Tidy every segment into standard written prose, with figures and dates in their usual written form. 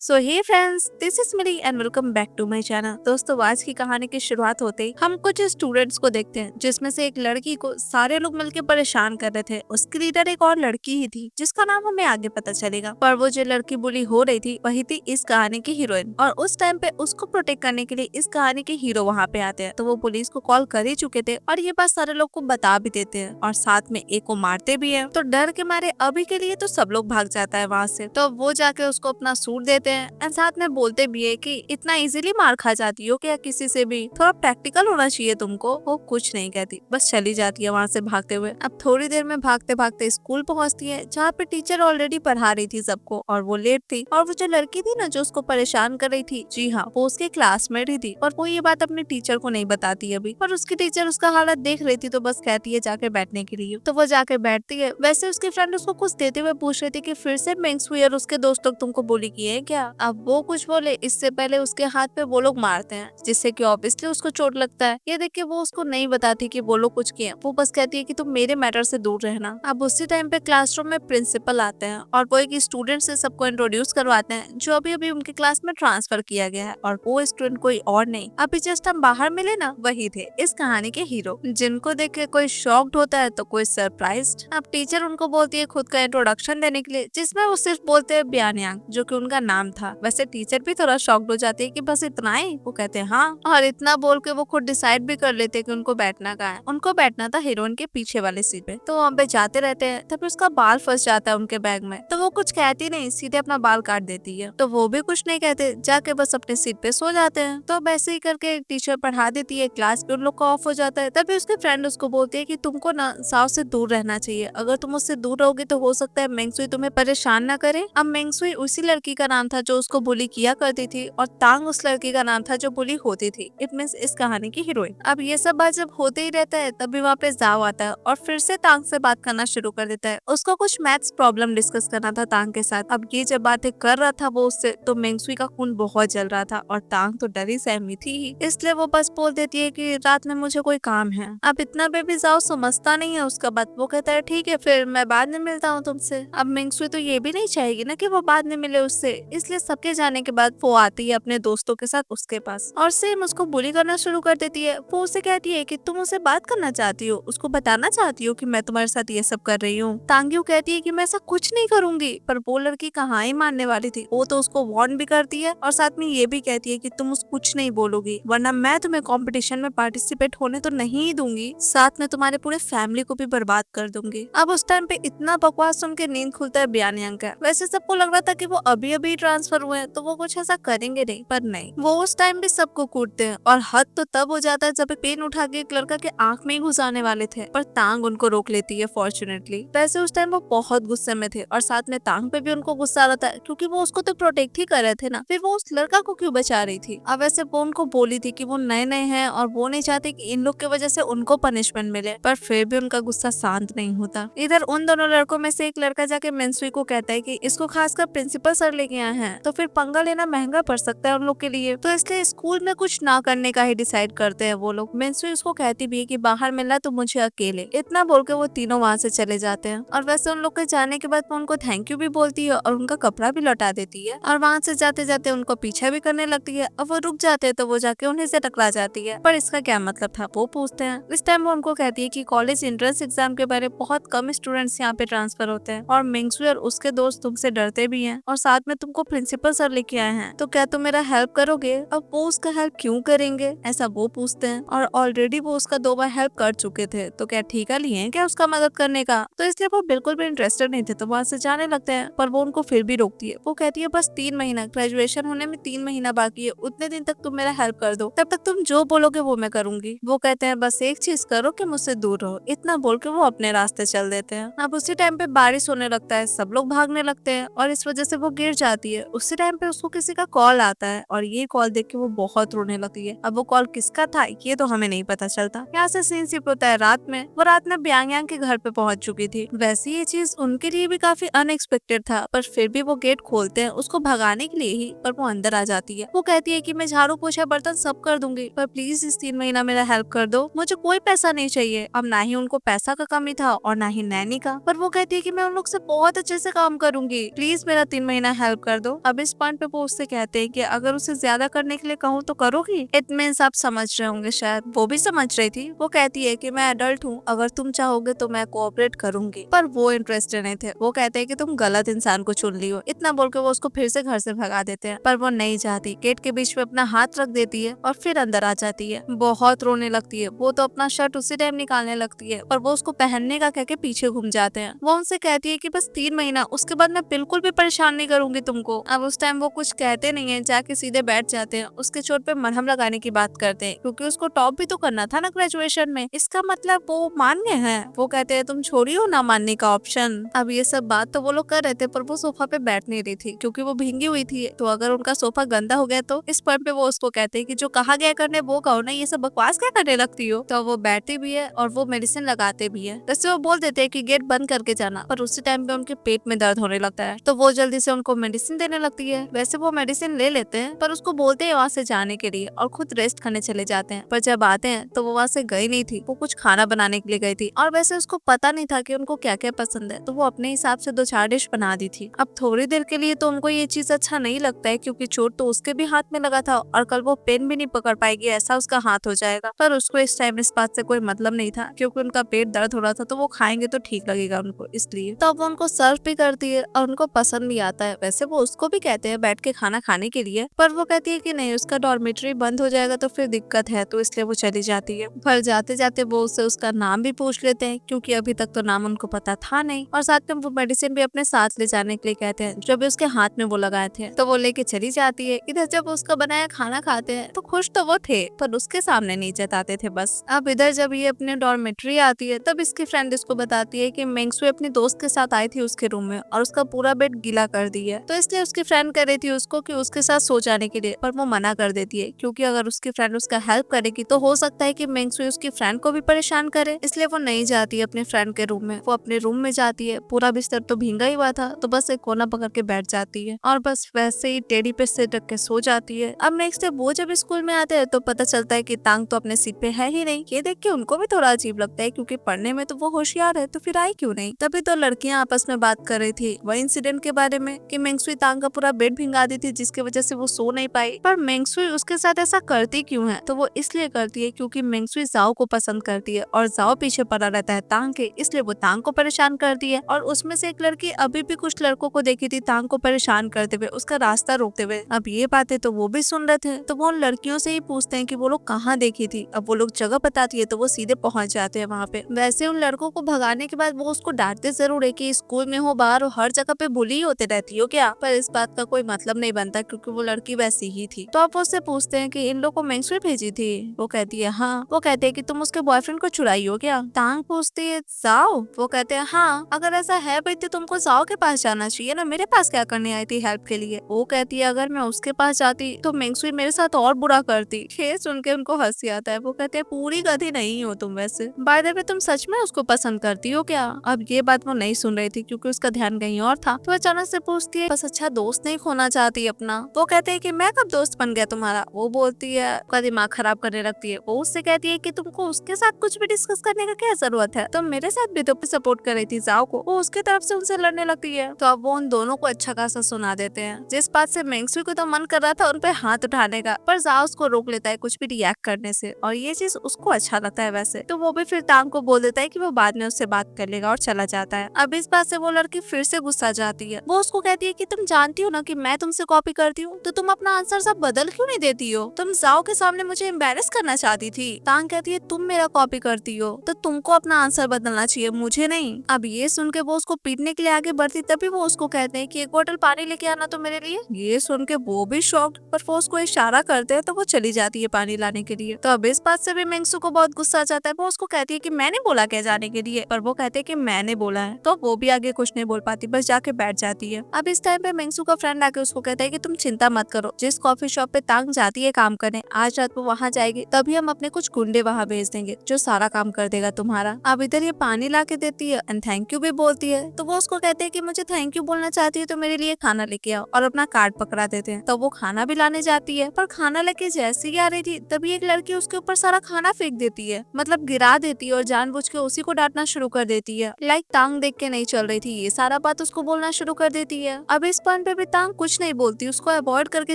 So hey friends, this is Mary and welcome back to my channel. दोस्तों, आज की कहानी की शुरुआत होते ही हम कुछ स्टूडेंट्स को देखते हैं, जिसमें से एक लड़की को सारे लोग मिलकर परेशान कर रहे थे। उसकी लीडर एक और लड़की ही थी, जिसका नाम हमें आगे पता चलेगा। पर वो जो लड़की बुली हो रही थी, वही थी इस कहानी की हीरोइन। और उस टाइम पे उसको प्रोटेक्ट करने के लिए इस कहानी के हीरो वहाँ पे आते हैं। तो वो पुलिस को कॉल कर ही चुके थे और ये बात सारे लोग को बता भी देते हैं और साथ में एक को मारते भी है। तो डर के मारे अभी के लिए तो सब लोग भाग जाता है वहाँ से। तो वो जाके उसको अपना सूट देते हैं एंड साथ में बोलते भी है कि इतना इजीली मार खा जाती हो क्या किसी से भी, थोड़ा प्रैक्टिकल होना चाहिए तुमको। वो कुछ नहीं कहती, बस चली जाती है वहाँ से भागते हुए। अब थोड़ी देर में भागते भागते स्कूल पहुँचती है, जहाँ पे टीचर ऑलरेडी पढ़ा रही थी सबको और वो लेट थी। और वो जो लड़की थी ना, जो उसको परेशान कर रही थी, जी हाँ, वो उसके क्लासमेट ही थी। और वो ये बात अपने टीचर को नहीं बताती अभी। और उसकी टीचर उसका हालत देख रही थी, तो बस कहती है जाके बैठने के लिए। तो वो जाके बैठती है। वैसे उसकी फ्रेंड उसको कुछ देते हुए पूछ रही थी कि फिर से मेंगसुई और उसके दोस्त लोग तुमको बुली किए हैं क्या। अब वो कुछ बोले इससे पहले उसके हाथ पे वो लोग मारते हैं, जिससे कि ऑब्वियसली उसको चोट लगता है। ये देख के वो उसको नहीं बताती कि वो लोग कुछ किए। वो बस कहती है कि तुम मेरे मैटर से दूर रहना। अब उसी टाइम पे क्लासरूम में प्रिंसिपल आते हैं और वो एक स्टूडेंट से सबको इंट्रोड्यूस करवाते हैं, जो अभी अभी उनके क्लास में ट्रांसफर किया गया है। और वो स्टूडेंट कोई और नहीं, अभी जस्ट हम बाहर मिले ना, वही थे इस कहानी के हीरो, जिनको देख के कोई शॉक्ड होता है तो कोई सरप्राइज्ड। अब टीचर उनको बोलती है खुद का इंट्रोडक्शन देने के लिए, जिसमें वो सिर्फ बोलते हैं ब्यानयांग, जो कि उनका नाम था। वैसे टीचर भी थोड़ा शॉक्ड हो जाती है कि बस इतना ही। वो कहते हैं हाँ, और इतना बोल के वो खुद डिसाइड भी कर लेते हैं कि उनको बैठना कहाँ है। उनको बैठना था हीरोइन के पीछे वाले सीट पे। तो वहाँ पे जाते रहते हैं, तब उसका बाल फंस जाता है उनके बैग में। तो वो कुछ कहती नहीं, सीधे अपना बाल काट देती है। तो वो भी कुछ नहीं कहते, जाके बस अपने सीट पे सो जाते हैं। तो अब ऐसे ही करके टीचर पढ़ा देती है, क्लास भी उन लोग का ऑफ हो जाता है। तभी उसके फ्रेंड उसको बोलती है कि तुमको ना साव से दूर रहना चाहिए। अगर तुम उससे दूर रहोगे तो हो सकता है मेंगसुई तुम्हें परेशान ना करे। अब मेंगसुई उसी लड़की का नाम था जो उसको बुली किया करती थी, और तांग उस लड़की का नाम था जो बुली होती थी। इट मींस इस कहानी की हीरोइन। अब ये सब बात जब होते ही रहता है, तभी वहाँ पे जाओ आता है और फिर से तांग से बात करना शुरू कर देता है। उसको कुछ मैथ्स प्रॉब्लम डिस्कस करना था तांग के साथ। अब ये जब बातें कर रहा था वो उससे, तो मेंगसुई का खून बहुत जल रहा था और तांग तो डरी सहमी थी ही, इसलिए वो बस बोल देती है कि रात में मुझे कोई काम है। अब इतना बेबी जाओ समझता नहीं है उसका बात। वो कहता है ठीक है, फिर मैं बाद में मिलता हूँ तुमसे। अब मेंगसुई तो ये भी नहीं चाहेगी ना कि वो बाद में मिले उससे, इसलिए सबके जाने के बाद वो आती है अपने दोस्तों के साथ उसके पास और सेम उसको बुली करना शुरू कर देती है। वो उसे कहती है कि तुम उससे बात करना चाहती हो, उसको बताना चाहती हो कि मैं तुम्हारे साथ ये सब कर रही हूँ। तांग्यू कहती है कि मैं ऐसा कुछ नहीं करूंगी, पर वो लड़की कहाँ ही मानने वाली थी। वो तो उसको वार्न भी करती है और साथ में ये भी कहती है कि तुम उस कुछ नहीं बोलोगी, वरना मैं तुम्हें कंपटीशन में पार्टिसिपेट होने तो नहीं ही दूंगी, साथ में तुम्हारे पूरे फैमिली को भी बर्बाद कर दूंगी। अब उस टाइम पे इतना बकवास सुन के नींद खुलता है ब्यानयांग का। वैसे सबको लग रहा था कि वो अभी अभी ट्रांसफर हुए हैं तो वो कुछ ऐसा करेंगे नहीं, पर नहीं, वो उस टाइम भी सबको कूटते हैं। और हद तो तब हो जाता है जब पेन उठा के एक लड़का के आंख में ही घुसाने वाले थे, पर तांग उनको रोक लेती है फॉर्चुनेटली। वैसे उस टाइम वो बहुत गुस्से में थे और साथ में तांग पे भी उनको गुस्सा आ रहा था, क्योंकि वो उसको तो प्रोटेक्ट ही कर रहे थे ना, फिर वो उस लड़का को क्यों बचा रही थी। अब वैसे वो उनको बोली थी कि वो नए नए हैं और वो नहीं चाहते कि इन लोग की वजह से उनको पनिशमेंट मिले, पर फिर भी उनका गुस्सा शांत नहीं होता। इधर उन दोनों लड़कों में से एक लड़का जाके मेंगसुई को कहता है कि इसको खासकर प्रिंसिपल सर लेके आए हैं, तो फिर पंगा लेना महंगा पड़ सकता है उन लोग के लिए, तो इसलिए स्कूल में कुछ ना करने का ही डिसाइड करते हैं वो लोग। मेंगसुई उसको कहती भी है कि बाहर मिलना तो मुझे अकेले। इतना बोल के वो तीनों वहाँ से चले जाते हैं। और वैसे उन लोग के जाने के बाद वो उनको थैंक यू भी बोलती है और उनका कपड़ा भी लौटा देती है, और वहाँ से जाते जाते उनको पीछा भी करने लगती है। अब वो रुक जाते हैं तो वो जाके उन्हें से टकरा जाती है, पर इसका क्या मतलब था वो पूछते हैं। इस टाइम वो उनको कहती है कि कॉलेज एंट्रेंस एग्जाम के बारे बहुत कम स्टूडेंट्स यहाँ पे ट्रांसफर होते हैं, और मेंगसुई और उसके दोस्त तुमसे डरते भी हैं, और साथ में तुमको प्रिंसिपल सर लेके आए हैं, तो क्या तुम मेरा हेल्प करोगे। अब वो उसका हेल्प क्यों करेंगे, ऐसा वो पूछते हैं, और ऑलरेडी वो उसका 2 बार हेल्प कर चुके थे, तो क्या ठीका लिए हैं क्या उसका मदद करने का। तो इसलिए वो बिल्कुल भी इंटरेस्टेड नहीं थे, तो वहाँ से जाने लगते हैं। पर वो उनको फिर भी रोकती है। वो कहती है बस 3 महीना, ग्रेजुएशन होने में 3 महीना बाकी है, उतने दिन तक तुम मेरा हेल्प कर दो, तब तक तुम जो बोलोगे वो मैं करूंगी। वो कहते हैं बस एक चीज करो कि मुझसे दूर रहो। इतना बोल के वो अपने रास्ते चल देते हैं। अब उसी टाइम पे बारिश होने लगता है, सब लोग भागने लगते हैं और इस वजह से वो गिर जाती है। उसी टाइम पे उसको किसी का कॉल आता है और ये कॉल देख के वो बहुत रोने लगती है। अब वो कॉल किसका था ये तो हमें नहीं पता चलता। यहाँ से सीन शिफ्ट होता है रात में। वो रात में ब्यांग के घर पे पहुंच चुकी थी। वैसे ये चीज उनके लिए भी काफी अनएक्सपेक्टेड था, पर फिर भी वो गेट खोलते हैं उसको भगाने के लिए ही, पर वो अंदर आ जाती है। वो कहती है कि मैं झाड़ू पोछा बर्तन सब कर दूंगी, पर प्लीज इस 3 महीना मेरा हेल्प कर दो, मुझे कोई पैसा नहीं चाहिए। अब ना ही उनको पैसा का कमी था और ना ही नैनी का, पर वो कहती है कि मैं उन लोग से बहुत अच्छे से काम करूंगी, प्लीज मेरा 3 महीना हेल्प कर दो। हो। अब इस पॉइंट पे वो उससे कहते हैं कि अगर उसे ज्यादा करने के लिए कहूँ तो करोगी। इट मीन्स आप समझ रहे होंगे, शायद वो भी समझ रही थी। वो कहती है कि मैं एडल्ट हूँ, अगर तुम चाहोगे तो मैं कोऑपरेट करूंगी। पर वो इंटरेस्टेड नहीं थे। वो कहते हैं कि तुम गलत इंसान को चुन ली हो। इतना बोल के वो उसको फिर से घर से भगा देते हैं, पर वो नहीं चाहती। गेट के बीच में अपना हाथ रख देती है और फिर अंदर आ जाती है। बहुत रोने लगती है। वो तो अपना शर्ट उसी टाइम निकालने लगती है, पर वो उसको पहनने का कह के पीछे घूम जाते हैं। वो उनसे कहती है कि बस 3 महीना, उसके बाद मैं बिल्कुल भी परेशान नहीं करूंगी तुमको। अब उस टाइम वो कुछ कहते नहीं है, जाके सीधे बैठ जाते हैं। उसके चोट पे मरहम लगाने की बात करते हैं, क्योंकि उसको टॉप भी तो करना था ना ग्रेजुएशन में। इसका मतलब वो मान गए हैं। वो कहते हैं तुम छोड़ी हो ना मानने का ऑप्शन। अब ये सब बात तो वो लोग कर रहे थे, पर वो सोफा पे बैठ नहीं रही थी क्योंकि वो भींगी हुई थी। तो अगर उनका सोफा गंदा हो गया तो इस पॉइंट पे वो उसको कहते हैं कि जो कहा गया करने वो कहो ना, ये सब बकवास क्या करने लगती हो। तो वो बैठती भी है और वो मेडिसिन लगाते भी है। वैसे वो बोल देते हैं कि गेट बंद करके जाना, पर उसी टाइम पे उनके पेट में दर्द होने लगता है। तो वो जल्दी से उनको मेडिसिन देने लगती है। वैसे वो मेडिसिन ले लेते हैं, पर उसको बोलते हैं वहाँ से जाने के लिए और खुद रेस्ट करने चले जाते हैं। पर जब आते हैं तो वो वहाँ से गई नहीं थी, वो कुछ खाना बनाने के लिए गई थी। और वैसे उसको पता नहीं था कि उनको क्या क्या पसंद है, तो वो अपने हिसाब से 2-4 डिश बना दी थी। अब थोड़ी देर के लिए तो उनको ये चीज अच्छा नहीं लगता है, क्योंकि चोट तो उसके भी हाथ में लगा था और कल वो पेन भी नहीं पकड़ पाएगी, ऐसा उसका हाथ हो जाएगा। पर उसको इस टाइम इस बात से कोई मतलब नहीं था, क्योंकि उनका पेट दर्द हो रहा था, तो वो खाएंगे तो ठीक लगेगा उनको, इसलिए। तो अब वो उनको सर्व भी करती है और उनको पसंद भी आता है। वैसे वो उसको भी कहते हैं बैठ के खाना खाने के लिए, पर वो कहती है कि नहीं, उसका डॉर्मेट्री बंद हो जाएगा तो फिर दिक्कत है, तो इसलिए वो चली जाती है। पर जाते जाते वो उससे उसका नाम भी पूछ लेते हैं, क्योंकि अभी तक तो नाम उनको पता था नहीं। और साथ में वो मेडिसिन भी अपने साथ ले जाने के लिए कहते हैं, जो भी उसके हाथ में वो लगाए थे। तो वो लेके चली जाती है। इधर जब उसका बनाया खाना खाते हैं तो खुश तो वो थे, पर उसके सामने नहीं जताते थे बस। अब इधर जब ये अपने डॉर्मेट्री आती है, तब इसकी फ्रेंड इसको बताती है कि मेंगसुई अपने दोस्त के साथ आई थी उसके रूम में और उसका पूरा बेड गीला कर दिया। तो इसलिए उसकी फ्रेंड कह रही थी उसको कि उसके साथ सो जाने के लिए, पर वो मना कर देती है, क्योंकि अगर उसकी फ्रेंड उसका हेल्प करेगी तो हो सकता है कि मेंगसुई उसकी फ्रेंड को भी परेशान करे। इसलिए वो नहीं जाती है अपने फ्रेंड के रूम में। वो अपने रूम में जाती है। पूरा बिस्तर तो भींगा ही हुआ था, तो बस एक कोना पकड़ के बैठ जाती है और बस वैसे ही टेडी पे सिर रख के सो जाती है। अब नेक्स्ट डे वो जब स्कूल में आते हैं तो पता चलता है कि तांग तो अपने सीट पे है ही नहीं। ये देख के उनको भी थोड़ा अजीब लगता है, क्योंकि पढ़ने में तो वो होशियार है, तो फिर आई क्यों नहीं। तभी तो लड़कियां आपस में बात कर रही थी वही इंसिडेंट के बारे में कि मेंगसुई तांग का पूरा बेड भिंगा दी थी, जिसकी वजह से वो सो नहीं पाई। पर मेंगसुई उसके साथ ऐसा करती क्यों है, तो वो इसलिए करती है क्योंकि मेंगसुई जाओ को पसंद करती है और जाओ पीछे पड़ा रहता है तांग के, इसलिए वो तांग को परेशान करती है। और उसमें से एक लड़की अभी भी कुछ लड़कों को देखी थी तांग को परेशान करते हुए, उसका रास्ता रोकते हुए। अब ये बातें तो वो भी सुन रहे थे, तो वो उन लड़कियों से ही पूछते हैं कि वो लोग कहाँ देखी थी। अब वो लोग जगह बताती है तो वो सीधे पहुंच जाते हैं वहाँ पे। वैसे उन लड़कों को भगाने के बाद वो उसको डांटते जरूर है कि स्कूल में हो, बाहर हो, हर जगह पे बुली होते रहती हो क्या। पर इस बात का कोई मतलब नहीं बनता, क्योंकि वो लड़की वैसी ही थी। तो आप उससे पूछते हैं कि इन लोग को मेंगसुई भेजी थी। वो कहती है हाँ। वो कहते हैं कि तुम उसके बॉयफ्रेंड को चुराई हो क्या। तांग पूछती है जाओ। वो कहते हैं हाँ, अगर ऐसा है भाई तो तुमको जाओ के पास जाना चाहिए ना, मेरे पास क्या करने आई थी हेल्प के लिए। वो कहती है अगर मैं उसके पास जाती तो मेंगसुई मेरे साथ और बुरा करती। ये सुन के उनको हंसी आता है। वो कहते हैं पूरी गधी नहीं हो तुम, वैसे बाय द वे तुम सच में उसको पसंद करती हो क्या। अब ये बात वो नहीं सुन रही थी, क्योंकि उसका ध्यान कहीं और था। तो अचानक से पूछती है बस अच्छा दोस्त नहीं खोना चाहती अपना। वो कहते हैं कि मैं कब दोस्त बन गया तुम्हारा। वो बोलती है उसका दिमाग खराब करने लगती है। वो उससे कहती है कि तुमको उसके साथ कुछ भी डिस्कस करने का क्या जरूरत है, तुम मेरे साथ भी तो सपोर्ट कर रही थी जाओ को। वो उसके तरफ से उनसे लड़ने लगती है। तो अब वो उन दोनों को अच्छा खासा सुना देते हैं, जिस बात से मेंगसुई को तो मन कर रहा था उन पे हाथ उठाने का, पर जाओ उसको रोक लेता है कुछ भी रिएक्ट करने से, और ये चीज उसको अच्छा लगता है वैसे। तो वो भी फिर तांग को बोल देता है कि वो बाद में उससे बात कर लेगा और चला जाता है। अब इस बात से वो लड़की फिर से गुस्सा जाती है। वो उसको कहती है कि तुम जानती हो ना कि मैं तुमसे कॉपी करती हूँ, तो तुम अपना आंसर सब बदल क्यों नहीं देती हो। तुम जाओ के सामने मुझे एम्बेरस करना चाहती थी। तांग कहती है तुम मेरा कॉपी करती हो तो तुमको अपना आंसर बदलना चाहिए, मुझे नहीं। अब ये सुन के वो उसको पीटने के लिए आगे बढ़ती, तभी वो उसको कहते हैं कि एक बोतल पानी लेके आना तो मेरे लिए। ये सुन के वो भी शॉक्ड, पर वो उसको इशारा करते हैं तो वो चली जाती है पानी लाने के लिए। तो अब इस बात से भी मेंगसू को बहुत गुस्सा आ जाता है। वो उसको कहती है कि मैंने बोला क्या जाने के लिए, पर वो कहते हैं कि मैंने बोला है। तो वो भी आगे कुछ नहीं बोल पाती, बस जाके बैठ जाती है। अब इस टाइम पे मेंगसू का फ्रेंड आके उसको कहता है कि तुम चिंता मत करो, जिस कॉफी शॉप पे तांग जाती है काम करने, आज रात वो वहाँ जाएगी, तभी हम अपने कुछ गुंडे वहाँ भेज देंगे जो सारा काम कर देगा तुम्हारा। अब इधर ये पानी ला के देती है एंड थैंक यू भी बोलती है। तो वो उसको कहते हैं कि मुझे थैंक यू बोलना चाहती है तो मेरे लिए खाना लेके आओ, और अपना कार्ड पकड़ा देते हैं। तो वो खाना भी लाने जाती है, पर खाना लेके जैसे ही आ रही थी तभी एक लड़की उसके ऊपर सारा खाना फेंक देती है, मतलब गिरा देती है, और जानबूझ के उसी को डांटना शुरू कर देती है। लाइक तांग देख के नहीं चल रही थी, ये सारा बात उसको बोलना शुरू कर देती है। अब इस पर पॉइंट पे भी तांग कुछ नहीं बोलती, उसको अवॉइड करके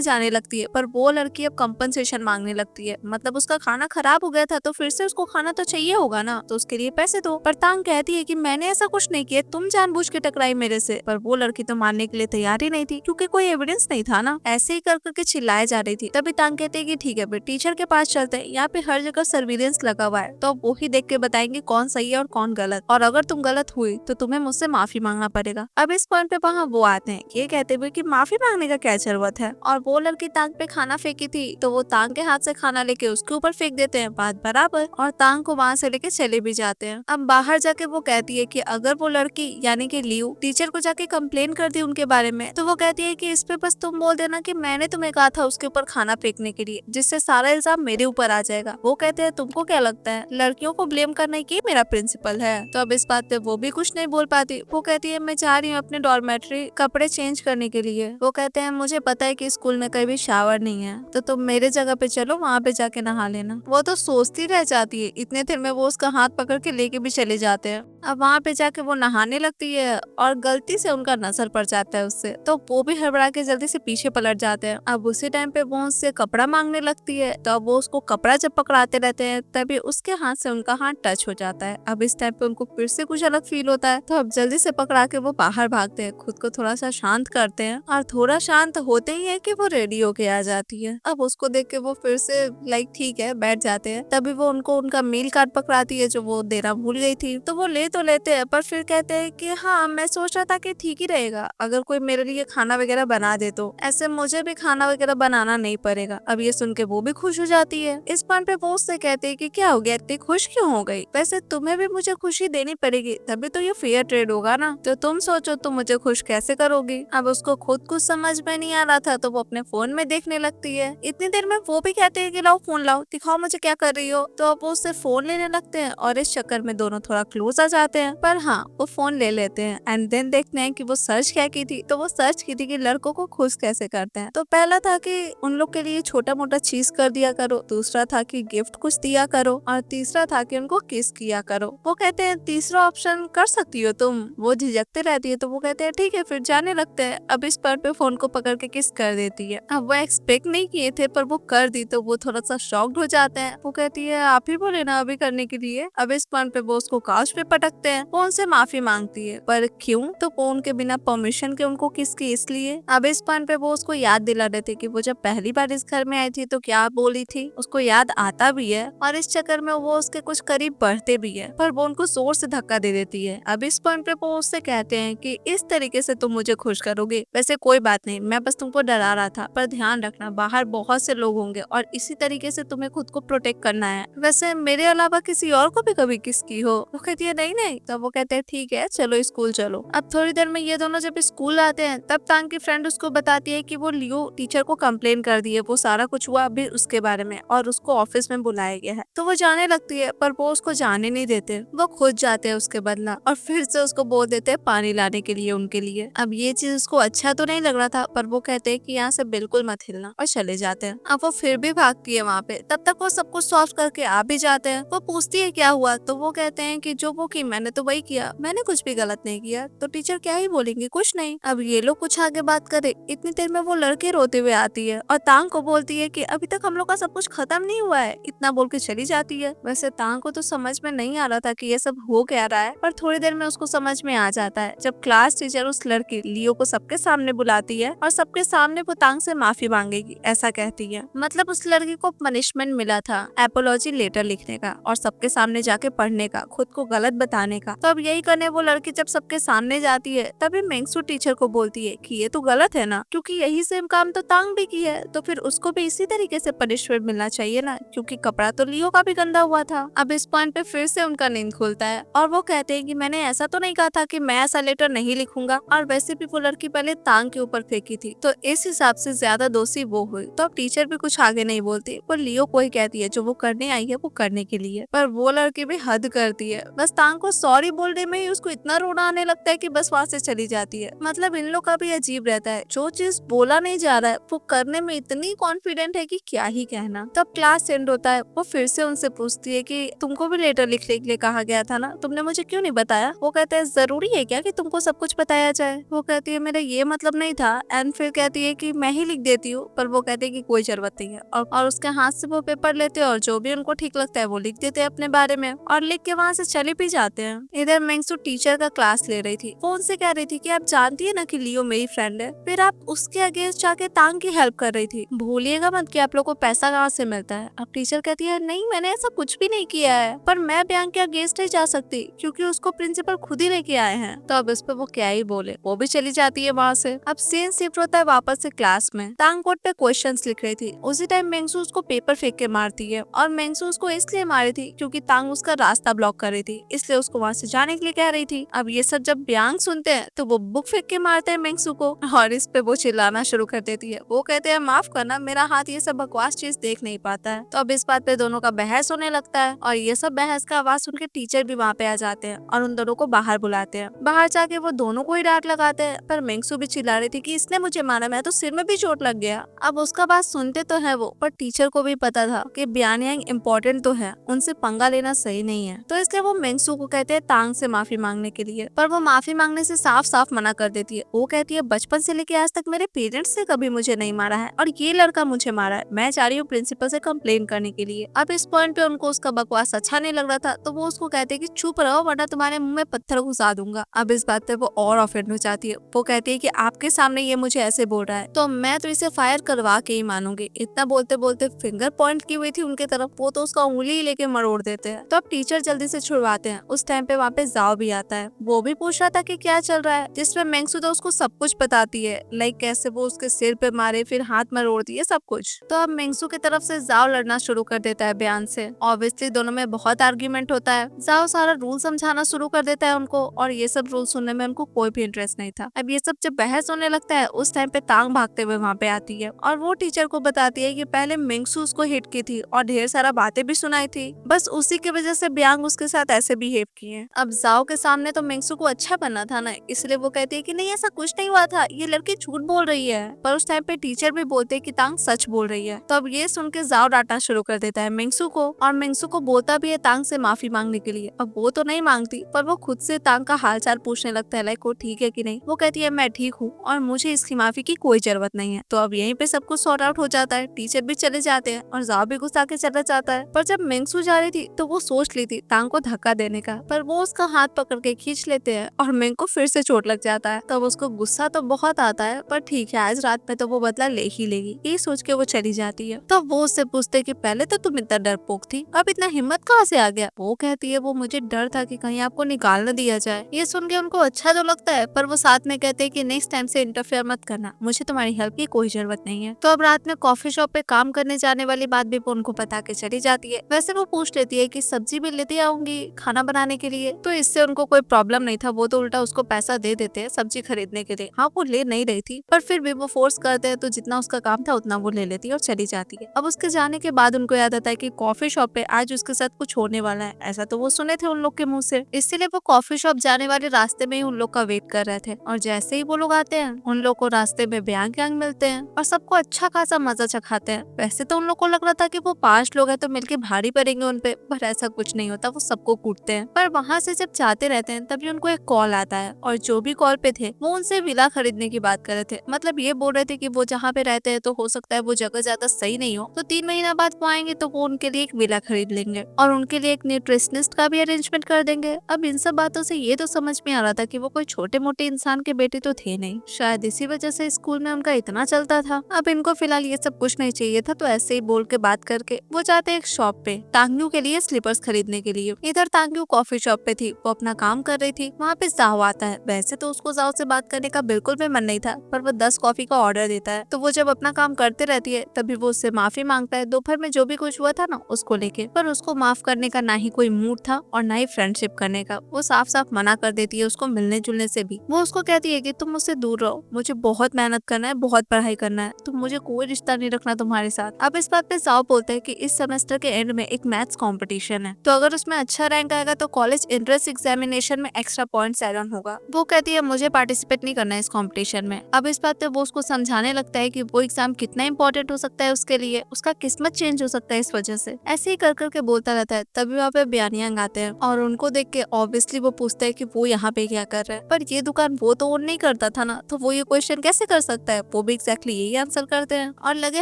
जाने लगती है। पर वो लड़की अब कंपनसेशन मांगने लगती है, मतलब उसका खाना खराब हो गया था तो फिर से उसको खाना तो चाहिए होगा ना, तो उसके लिए पैसे दो। पर तांग कहती है कि मैंने ऐसा कुछ नहीं किया, तुम जानबूझ के टकराई मेरे से। पर वो लड़की तो मानने के लिए तैयार ही नहीं थी, क्योंकि कोई एविडेंस नहीं था ना। ऐसे ही कर करके चिल्लाए जा रही थी। तभी तांग कहते हैं कि ठीक है फिर टीचर के पास चलते हैं, यहाँ पे हर जगह सर्विलेंस लगा हुआ है, तो वो ही देख के बताएंगे कौन सही है और कौन गलत, और अगर तुम गलत हुई तो तुम्हें मुझसे माफी मांगना पड़ेगा। अब इस पॉइंट पे वहाँ वो आते हैं, ये कहते हुए कि माफी मांगने का क्या जरूरत है, और वो लड़की तांग पे खाना फेंकी थी तो वो तांग के हाथ से खाना लेके उसके ऊपर फेंक देते हैं, बात बराबर, और तांग को वहाँ से लेके चले भी जाते हैं। अब बाहर जाके वो कहती है कि अगर वो लड़की यानी कि लियू टीचर को जाके कंप्लेन कर दी उनके बारे में, तो वो कहती है कि इस पे बस तुम बोल देना कि मैंने तुम्हें कहा था उसके ऊपर खाना फेंकने के लिए, जिससे सारा इल्जाम मेरे ऊपर आ जाएगा। वो कहते हैं तुमको क्या लगता है लड़कियों को ब्लेम करना ही मेरा प्रिंसिपल है? तो अब इस बात पे वो भी कुछ नहीं बोल पाती। वो कहती है मैं जा रही हूँ अपने डॉर्मेट्री कपड़े चेंज करने के लिए। वो कहते हैं मुझे पता है कि स्कूल में कहीं भी शावर नहीं है, तो तुम मेरे जगह पे चलो, वहाँ पे जाके नहा लेना। वो तो सोचती रह जाती है, इतने देर में वो उसका हाथ पकड़ के लेके भी चले जाते हैं। अब वहाँ पे जाके वो नहाने लगती है और गलती से उनका नजर पड़ जाता है उससे, तो वो भी हड़बड़ा के जल्दी से पीछे पलट जाते हैं। अब उसी टाइम पे वो उससे कपड़ा मांगने लगती है, तो अब वो उसको कपड़ा जब पकड़ाते रहते हैं तभी उसके हाथ से उनका हाथ टच हो जाता है। अब इस टाइम पे उनको फिर से कुछ अलग फील होता है, तो अब जल्दी से पकड़ा के वो बाहर भागते हैं, खुद को थोड़ा सा शांत करते हैं, और थोड़ा शांत होते ही है कि वो रेडी होके आ जाती है। अब उसको देख के वो फिर से लाइक ठीक है बैठ जाते हैं। तभी वो उनको उनका मील कार्ड पकड़ाती है जो वो देना भूल गई थी, तो वो ले तो लेते हैं, पर फिर कहते हैं कि हाँ मैं सोच रहा था कि ठीक ही रहेगा अगर कोई मेरे लिए खाना वगैरह बना दे, तो ऐसे मुझे भी खाना वगैरह बनाना नहीं पड़ेगा। अब ये सुन के वो भी खुश हो जाती है। इस पॉइंट पे वो उससे कहते हैं कि क्या हो गया, इतनी खुश क्यों हो गई? वैसे तुम्हें भी मुझे खुशी देनी पड़ेगी, तभी तो ये फेयर ट्रेड होगा ना, तो तुम सोचो तुम मुझे खुश कैसे करोगी। अब उसको खुद कुछ समझ में नहीं आ रहा था, तो वो अपने फोन में देखने लगती है। इतनी देर में वो भी कहते हैं कि लाओ फोन लाओ, दिखाओ मुझे क्या कर रही हो। तो अब वो उससे फोन लेने लगते हैं और इस चक्कर में दोनों थोड़ा क्लोज आ जाते हैं। पर हाँ वो फोन ले लेते हैं एंड देन देखते हैं कि वो सर्च क्या की थी। तो वो सर्च की थी कि लड़कों को खुश कैसे करते हैं। तो पहला था कि उन लोग के लिए छोटा मोटा चीज कर दिया करो, दूसरा था कि गिफ्ट कुछ दिया करो, और तीसरा था कि उनको किस किया करो। वो कहते हैं तीसरा ऑप्शन कर सकती हो तुम। वो झिझकते रहती है, तो वो कहते हैं ठीक है फिर जाने लगते हैं। अब इस पे फोन को पकड़ के किस कर देती है। अब वो एक्सपेक्ट नहीं किए थे पर वो कर दी, तो वो थोड़ा सा शॉक्ड हो जाते हैं। वो कहती है आप ही बोले ना अभी करने के लिए। अब इस पॉइंट पे वो उसको काउच पे पटकते हैं। वो उनसे माफी मांगती है, पर क्यों? तो वो उनके बिना परमिशन के उनको किस की इसलिए। अब इस पॉइंट पे वो उसको याद दिला रहे थे कि वो जब पहली बार इस घर में आई थी तो क्या बोली थी, उसको याद आता भी है, और इस चक्कर में वो उसके कुछ करीब बढ़ते भी है, पर वो उनको जोर से धक्का दे देती है। अब इस पॉइंट पे वो उससे कहते हैं कि इस तरीके से तुम मुझे खुश करोगे? वैसे कोई बात नहीं, मैं बस तुमको डरा रहा था, पर ध्यान रखना बाहर बहुत से लोग होंगे और इसी तरीके से तुम्हें खुद को प्रोटेक्ट करना है। वैसे मेरे अलावा किसी और को भी कभी किस की हो? वो कहती है नहीं नहीं। तो वो कहते हैं ठीक है चलो स्कूल चलो। अब थोड़ी देर में ये दोनों जब स्कूल आते हैं तब तांग की फ्रेंड उसको बताती है कि वो लियो टीचर को कंप्लेन कर दी है, वो सारा कुछ हुआ अभी उसके बारे में, और उसको ऑफिस में बुलाया गया है। तो वो जाने लगती है, पर वो उसको जाने नहीं देते। वो खुद जाते हैं उसके बदला, और फिर से उसको बोल देते हैं पानी लाने के लिए उनके लिए। अब ये चीज उसको अच्छा तो नहीं लग रहा था, पर वो कहते हैं कि यहाँ से बिल्कुल मत हिलना, और चले जाते हैं। अब वो फिर भी भागती है वहाँ पे। तब तक वो सब कुछ सॉल्व करके आ भी जाते हैं। वो पूछती है क्या हुआ, तो वो कहते हैं कि जो वो की मैंने तो वही किया, मैंने कुछ भी गलत नहीं किया। तो टीचर क्या ही बोलेंगे, कुछ नहीं। अब ये लोग कुछ आगे बात करे, इतनी देर में वो लड़की रोते हुए आती है और तांग को बोलती है कि अभी तक हम लोग का सब कुछ खत्म नहीं हुआ है, इतना बोल के चली जाती है। वैसे तांग को तो समझ में नहीं आ रहा था कि ये सब हो क्या रहा है, पर थोड़ी देर में उसको समझ में आ जाता है जब क्लास टीचर उस लड़की लियो को सबके सामने बुलाती है और सबके सामने वो तांग से माफी मांगेगी, ऐसा कहती है। मतलब उस लड़की को पनिशमेंट मिला था एपोलॉजी लेटर लिखने का और सबके सामने जाके पढ़ने का, खुद को गलत बताने का। तो अब यही करने वो लड़की जब सबके सामने जाती है तभी मेंगसू टीचर को बोलती है कि ये तो गलत है ना, क्योंकि यही सेम काम तो तांग भी की है, तो फिर उसको भी इसी तरीके से पनिशमेंट मिलना चाहिए ना, क्योंकि कपड़ा तो लियो का भी गंदा हुआ था। अब इस पॉइंट पे फिर से उनका नींद खुलता है और वो कहते हैं कि मैंने ऐसा तो नहीं कहा था कि मैं ऐसा लेटर नहीं लिखूंगा, और वैसे भी वो लड़की पहले तांग के ऊपर फेंकी थी, तो इस हिसाब से ज्यादा दोषी वो हुई। तो अब टीचर भी कुछ आगे नहीं बोलती, वो लियो को ही कहती है जो वो करने आई है वो करने के लिए। पर वो लड़की भी हद करती है, बस तांग को वो सॉरी बोलने में ही उसको इतना रोना आने लगता है कि बस वहाँ से चली जाती है। मतलब इन लोग का भी अजीब रहता है, जो चीज बोला नहीं जा रहा है वो करने में इतनी कॉन्फिडेंट है कि क्या ही कहना। तब क्लास एंड होता है, वो फिर से उनसे पूछती है कि तुमको भी लेटर लिखने के लिए कहा गया था ना, तुमने मुझे क्यों नहीं बताया। वो कहते हैं जरूरी है क्या कि तुमको सब कुछ बताया जाए। वो कहती है मेरा ये मतलब नहीं था। एंड फिर कहती है कि मैं ही लिख देती हूँ, पर वो कहते हैं कि कोई जरूरत नहीं है। और उसके हाथ से वो पेपर लेते हैं और जो भी उनको ठीक लगता है वो लिख देते हैं अपने बारे में, और लिख के वहाँ से चले भी जाते हैं। इधर मेंगसू टीचर का क्लास ले रही थी। वो उनसे कह रही थी कि आप जानती है ना कि लियो मेरी फ्रेंड है, फिर आप उसके अगेंस्ट जाके तांग की हेल्प कर रही थी। भूलिएगा मत कि आप लोग को पैसा कहाँ से मिलता है। अब टीचर कहती है नहीं मैंने ऐसा कुछ भी नहीं किया है, पर मैं ब्यांग के अगेंस्ट नहीं जा सकती क्योंकि उसको प्रिंसिपल खुद ही लेके आए हैं। तो अब इस पे वो क्या ही बोले, वो भी चली जाती है वहाँ से। अब सीन शिफ्ट होता है वापस से क्लास में। तांग बोर्ड पे क्वेश्चंस लिख रही थी। उसी टाइम मेंगसू उसको पेपर फेंक के मारती है, और मेंगसू उसको इसलिए मारी थी क्योंकि तांग उसका रास्ता ब्लॉक कर रही थी, इसलिए उसको वहाँ से जाने के लिए कह रही थी। अब ये सब जब ब्यांग सुनते हैं तो वो बुक फेंक के मारते हैं मेंगसू को, और इस पे वो चिल्लाना शुरू कर देती है। वो कहते हैं माफ करना, मेरा हाथ ये सब बकवास चीज देख नहीं पाता है। तो अब इस बात पे दोनों का बहस होने लगता है, और ये सब बहस का आवाज सुन के टीचर भी वहाँ पे आ जाते हैं और उन दोनों को बाहर बुलाते हैं। बाहर जाके वो दोनों को ही डांट लगाते हैं, पर मेंगसू भी चिल्ला रही थी कि इसने मुझे मारा, मैं तो सिर में भी चोट लग गया। अब उसका बात सुनते तो है वो, पर टीचर को भी पता था कि ब्यानयांग इम्पोर्टेंट तो है, उनसे पंगा लेना सही नहीं है। तो इसलिए वो मेंगसू को कहते हैं तांग से माफी मांगने के लिए, पर वो माफी मांगने से साफ साफ मना कर देती है। वो कहती है बचपन से लेके आज तक मेरे पेरेंट्स ने कभी मुझे नहीं मारा है, और ये लड़का मुझे मारा है, मैं चाह रही हूँ प्रिंसिपल से कंप्लेन करने के लिए। अब इस पॉइंट पे उनको उसका बकवास अच्छा नहीं लग रहा था, तो वो उसको कहते हैं कि चुप रहो वरना तुम्हारे मुंह में पत्थर घुसा दूंगा। अब इस बात पे वो और ऑफेंड हो जाती है। वो कहती है कि आपके सामने ये मुझे ऐसे बोल रहा है तो मैं तो इसे फायर करवा के ही मानूंगी। इतना बोलते बोलते फिंगर पॉइंट की हुई थी उनके तरफ, वो तो उसका उंगली ही लेके मरोड़ देते हैं। तो अब टीचर जल्दी से छुड़वाते हैं। उस टाइम पे वहाँ पे जाओ भी आता है। वो भी पूछ रहा था कि क्या चल रहा है, जिसमें मेंगसू तो उसको सब कुछ बताती है, लाइक कैसे वो उसके सिर पे मारे, फिर हाथ मरोड़ दिए, सब कुछ। तो अब मेंगसू की तरफ से जाओ लड़ना शुरू कर देता है बयान से। ऑब्वियसली दोनों में बहुत आर्ग्यूमेंट होता है। जाओ सारा रूल समझाना शुरू कर देता है उनको, और ये सब रूल सुनने में उनको कोई भी इंटरेस्ट नहीं था। अब ये सब जब बहस होने लगता है उस टाइम पे तांग भागते हुए वहाँ पे आती है, और वो टीचर को बताती है कि पहले मेंगसू उसको हिट की थी और ढेर सारा बातें भी सुनाई थी, बस उसी की वजह से ब्यांग उसके साथ ऐसे बिहेव किए। अब जाओ के सामने तो मेंगसू को अच्छा बनना था ना, इसलिए वो कहती है कि नहीं ऐसा कुछ नहीं हुआ था, ये लड़की झूठ बोल रही है। पर उस टाइम पे टीचर भी बोलते हैं कि तांग सच बोल रही है। तो अब ये सुन के जाओ डांटना शुरू कर देता है मेंगसू को, और मेंगसू को बोलता भी है तांग से माफी मांगने के लिए। अब वो तो नहीं मांगती, पर वो खुद से तांग का हालचाल पूछने लगता है, लाइक वो ठीक है कि नहीं। वो कहती है मैं ठीक हूँ और मुझे इसकी माफी की कोई जरूरत नहीं है। तो अब यहीं पे सब कुछ सॉर्ट आउट हो जाता है। टीचर भी चले जाते हैं और जाओ भी गुस्सा के चला जाता है। पर जब मेंगसू जा रही थी तो वो सोच ली थी तांग को धक्का देने का, पर वो उसका हाथ पकड़ के खींच लेते हैं और मेंग को फिर से चोट लग जाता है। तब उसको गुस्सा तो बहुत आता है, पर ठीक है आज रात में तो वो बदला ले ही लेगी, ये सोच के वो चली जाती है। तो वो उससे पूछते कि पहले तो तुम इतना डरपोक थी, अब इतना हिम्मत कहाँ से आ गया। वो कहती है वो मुझे डर था कि कहीं आपको निकाल न दिया जाए। ये सुन के उनको अच्छा तो लगता है, पर वो साथ में कहते हैं कि नेक्स्ट टाइम से इंटरफेयर मत करना, मुझे तुम्हारी हेल्प की कोई जरूरत नहीं है। तो अब रात में कॉफी शॉप पे काम करने जाने वाली बात भी वो उनको बता के चली जाती है। वैसे वो पूछ लेती है कि सब्जी भी लेती आऊंगी खाना बनाने के लिए, तो इससे उनको कोई प्रॉब्लम नहीं था। वो तो उल्टा उसको पैसा दे देते हैं सब्जी खरीदने के लिए। हाँ वो ले नहीं रही थी, पर फिर भी वो फोर्स करते हैं, तो जितना उसका काम था उतना वो ले लेती है और चली जाती है। अब उसके जाने के बाद उनको याद आता है कि कॉफी शॉप पे आज उसके साथ कुछ होने वाला है। ऐसा तो वो सुने थे उन लोग के मुंह से, इसलिए वो कॉफी शॉप जाने वाले रास्ते में ही उन लोग का वेट कर रहे थे। और जैसे ही वो लोग आते हैं उन लोग को रास्ते में ब्यांग यांग मिलते हैं और सबको अच्छा खासा मजा चखाते हैं। वैसे तो उन लोग को लग रहा था कि वो 5 लोग हैं तो मिलके भारी पड़ेंगे उन पे, पर ऐसा कुछ नहीं होता, वो सबको कूटते हैं। पर वहाँ से जब जाते रहते हैं तभी उनको एक कॉल आता है, और जो भी कॉल पे थे वो उनसे विला खरीदने की बात कर रहे थे। मतलब ये बोल रहे थे कि वो जहाँ पे रहते हैं तो हो सकता है वो जगह ज्यादा सही नहीं हो, तो 3 महीना बाद वो आएंगे तो वो उनके लिए एक विला खरीद लेंगे और उनके लिए एक न्यूट्रिशनिस्ट का भी अरेंजमेंट कर देंगे। अब इन सब बातों से ये तो समझ में आ रहा था कि वो कोई छोटे मोटे इंसान के बेटे तो थे नहीं, शायद इसी वजह से स्कूल में उनका इतना चलता था। अब इनको फिलहाल ये सब कुछ नहीं चाहिए था, तो ऐसे ही बोल के बात करके वो जाते एक शॉप पे तांग्यू के लिए स्लीपर्स खरीदने के लिए। इधर तांग्यू कॉफी शॉप पे थी, वो अपना काम कर रही थी। वहाँ पे जाओ आता है। वैसे तो उसको जाओ से बात करने का बिल्कुल भी मन नहीं था, पर वो 10 कॉफी का ऑर्डर देता है। तो वो जब अपना काम करते रहती है तभी वो उससे माफी मांगता है दोपहर में जो भी कुछ हुआ था ना उसको लेके, पर उसको माफ करने का ना ही कोई मूड था और ना ही फ्रेंडशिप करने का। वो साफ साफ मना कर देती है उसको मिलने जुलने से भी। वो उसको कहती है कि तुम मुझसे दूर रहो, मुझे बहुत मेहनत करना है, बहुत पढ़ाई करना है, तो मुझे कोई रिश्ता नहीं रखना तुम्हारे साथ। अब इस बात पे जाओ बोलता है कि इस सेमेस्टर के एंड में एक मैथ्स कंपटीशन है, तो अगर उसमें अच्छा रैंक आएगा तो कॉलेज एंट्रेंस एग्जामिनेशन में एक्स्ट्रा पॉइंट्स ऐड ऑन होगा। वो कहती है मुझे पार्टिसिपेट नहीं करना है इस कंपटीशन में। अब इस बात पे वो उसको समझाने लगता है कि वो एग्जाम कितना इंपॉर्टेंट हो सकता है उसके लिए, उसका किस्मत चेंज हो सकता है इस वजह से। ऐसे ही कर करके बोलता रहता है। तभी वहाँ पे बियानियांग आते हैं और उनको देख के ऑब्वियसली वो पूछता है कि वो यहाँ पे क्या कर रहा है, पर ये दुकान वो तो ओन नहीं करता था ना, तो वो ये क्वेश्चन कैसे कर सकता है। वो भी एग्जैक्टली यही आंसर करते हैं और लगे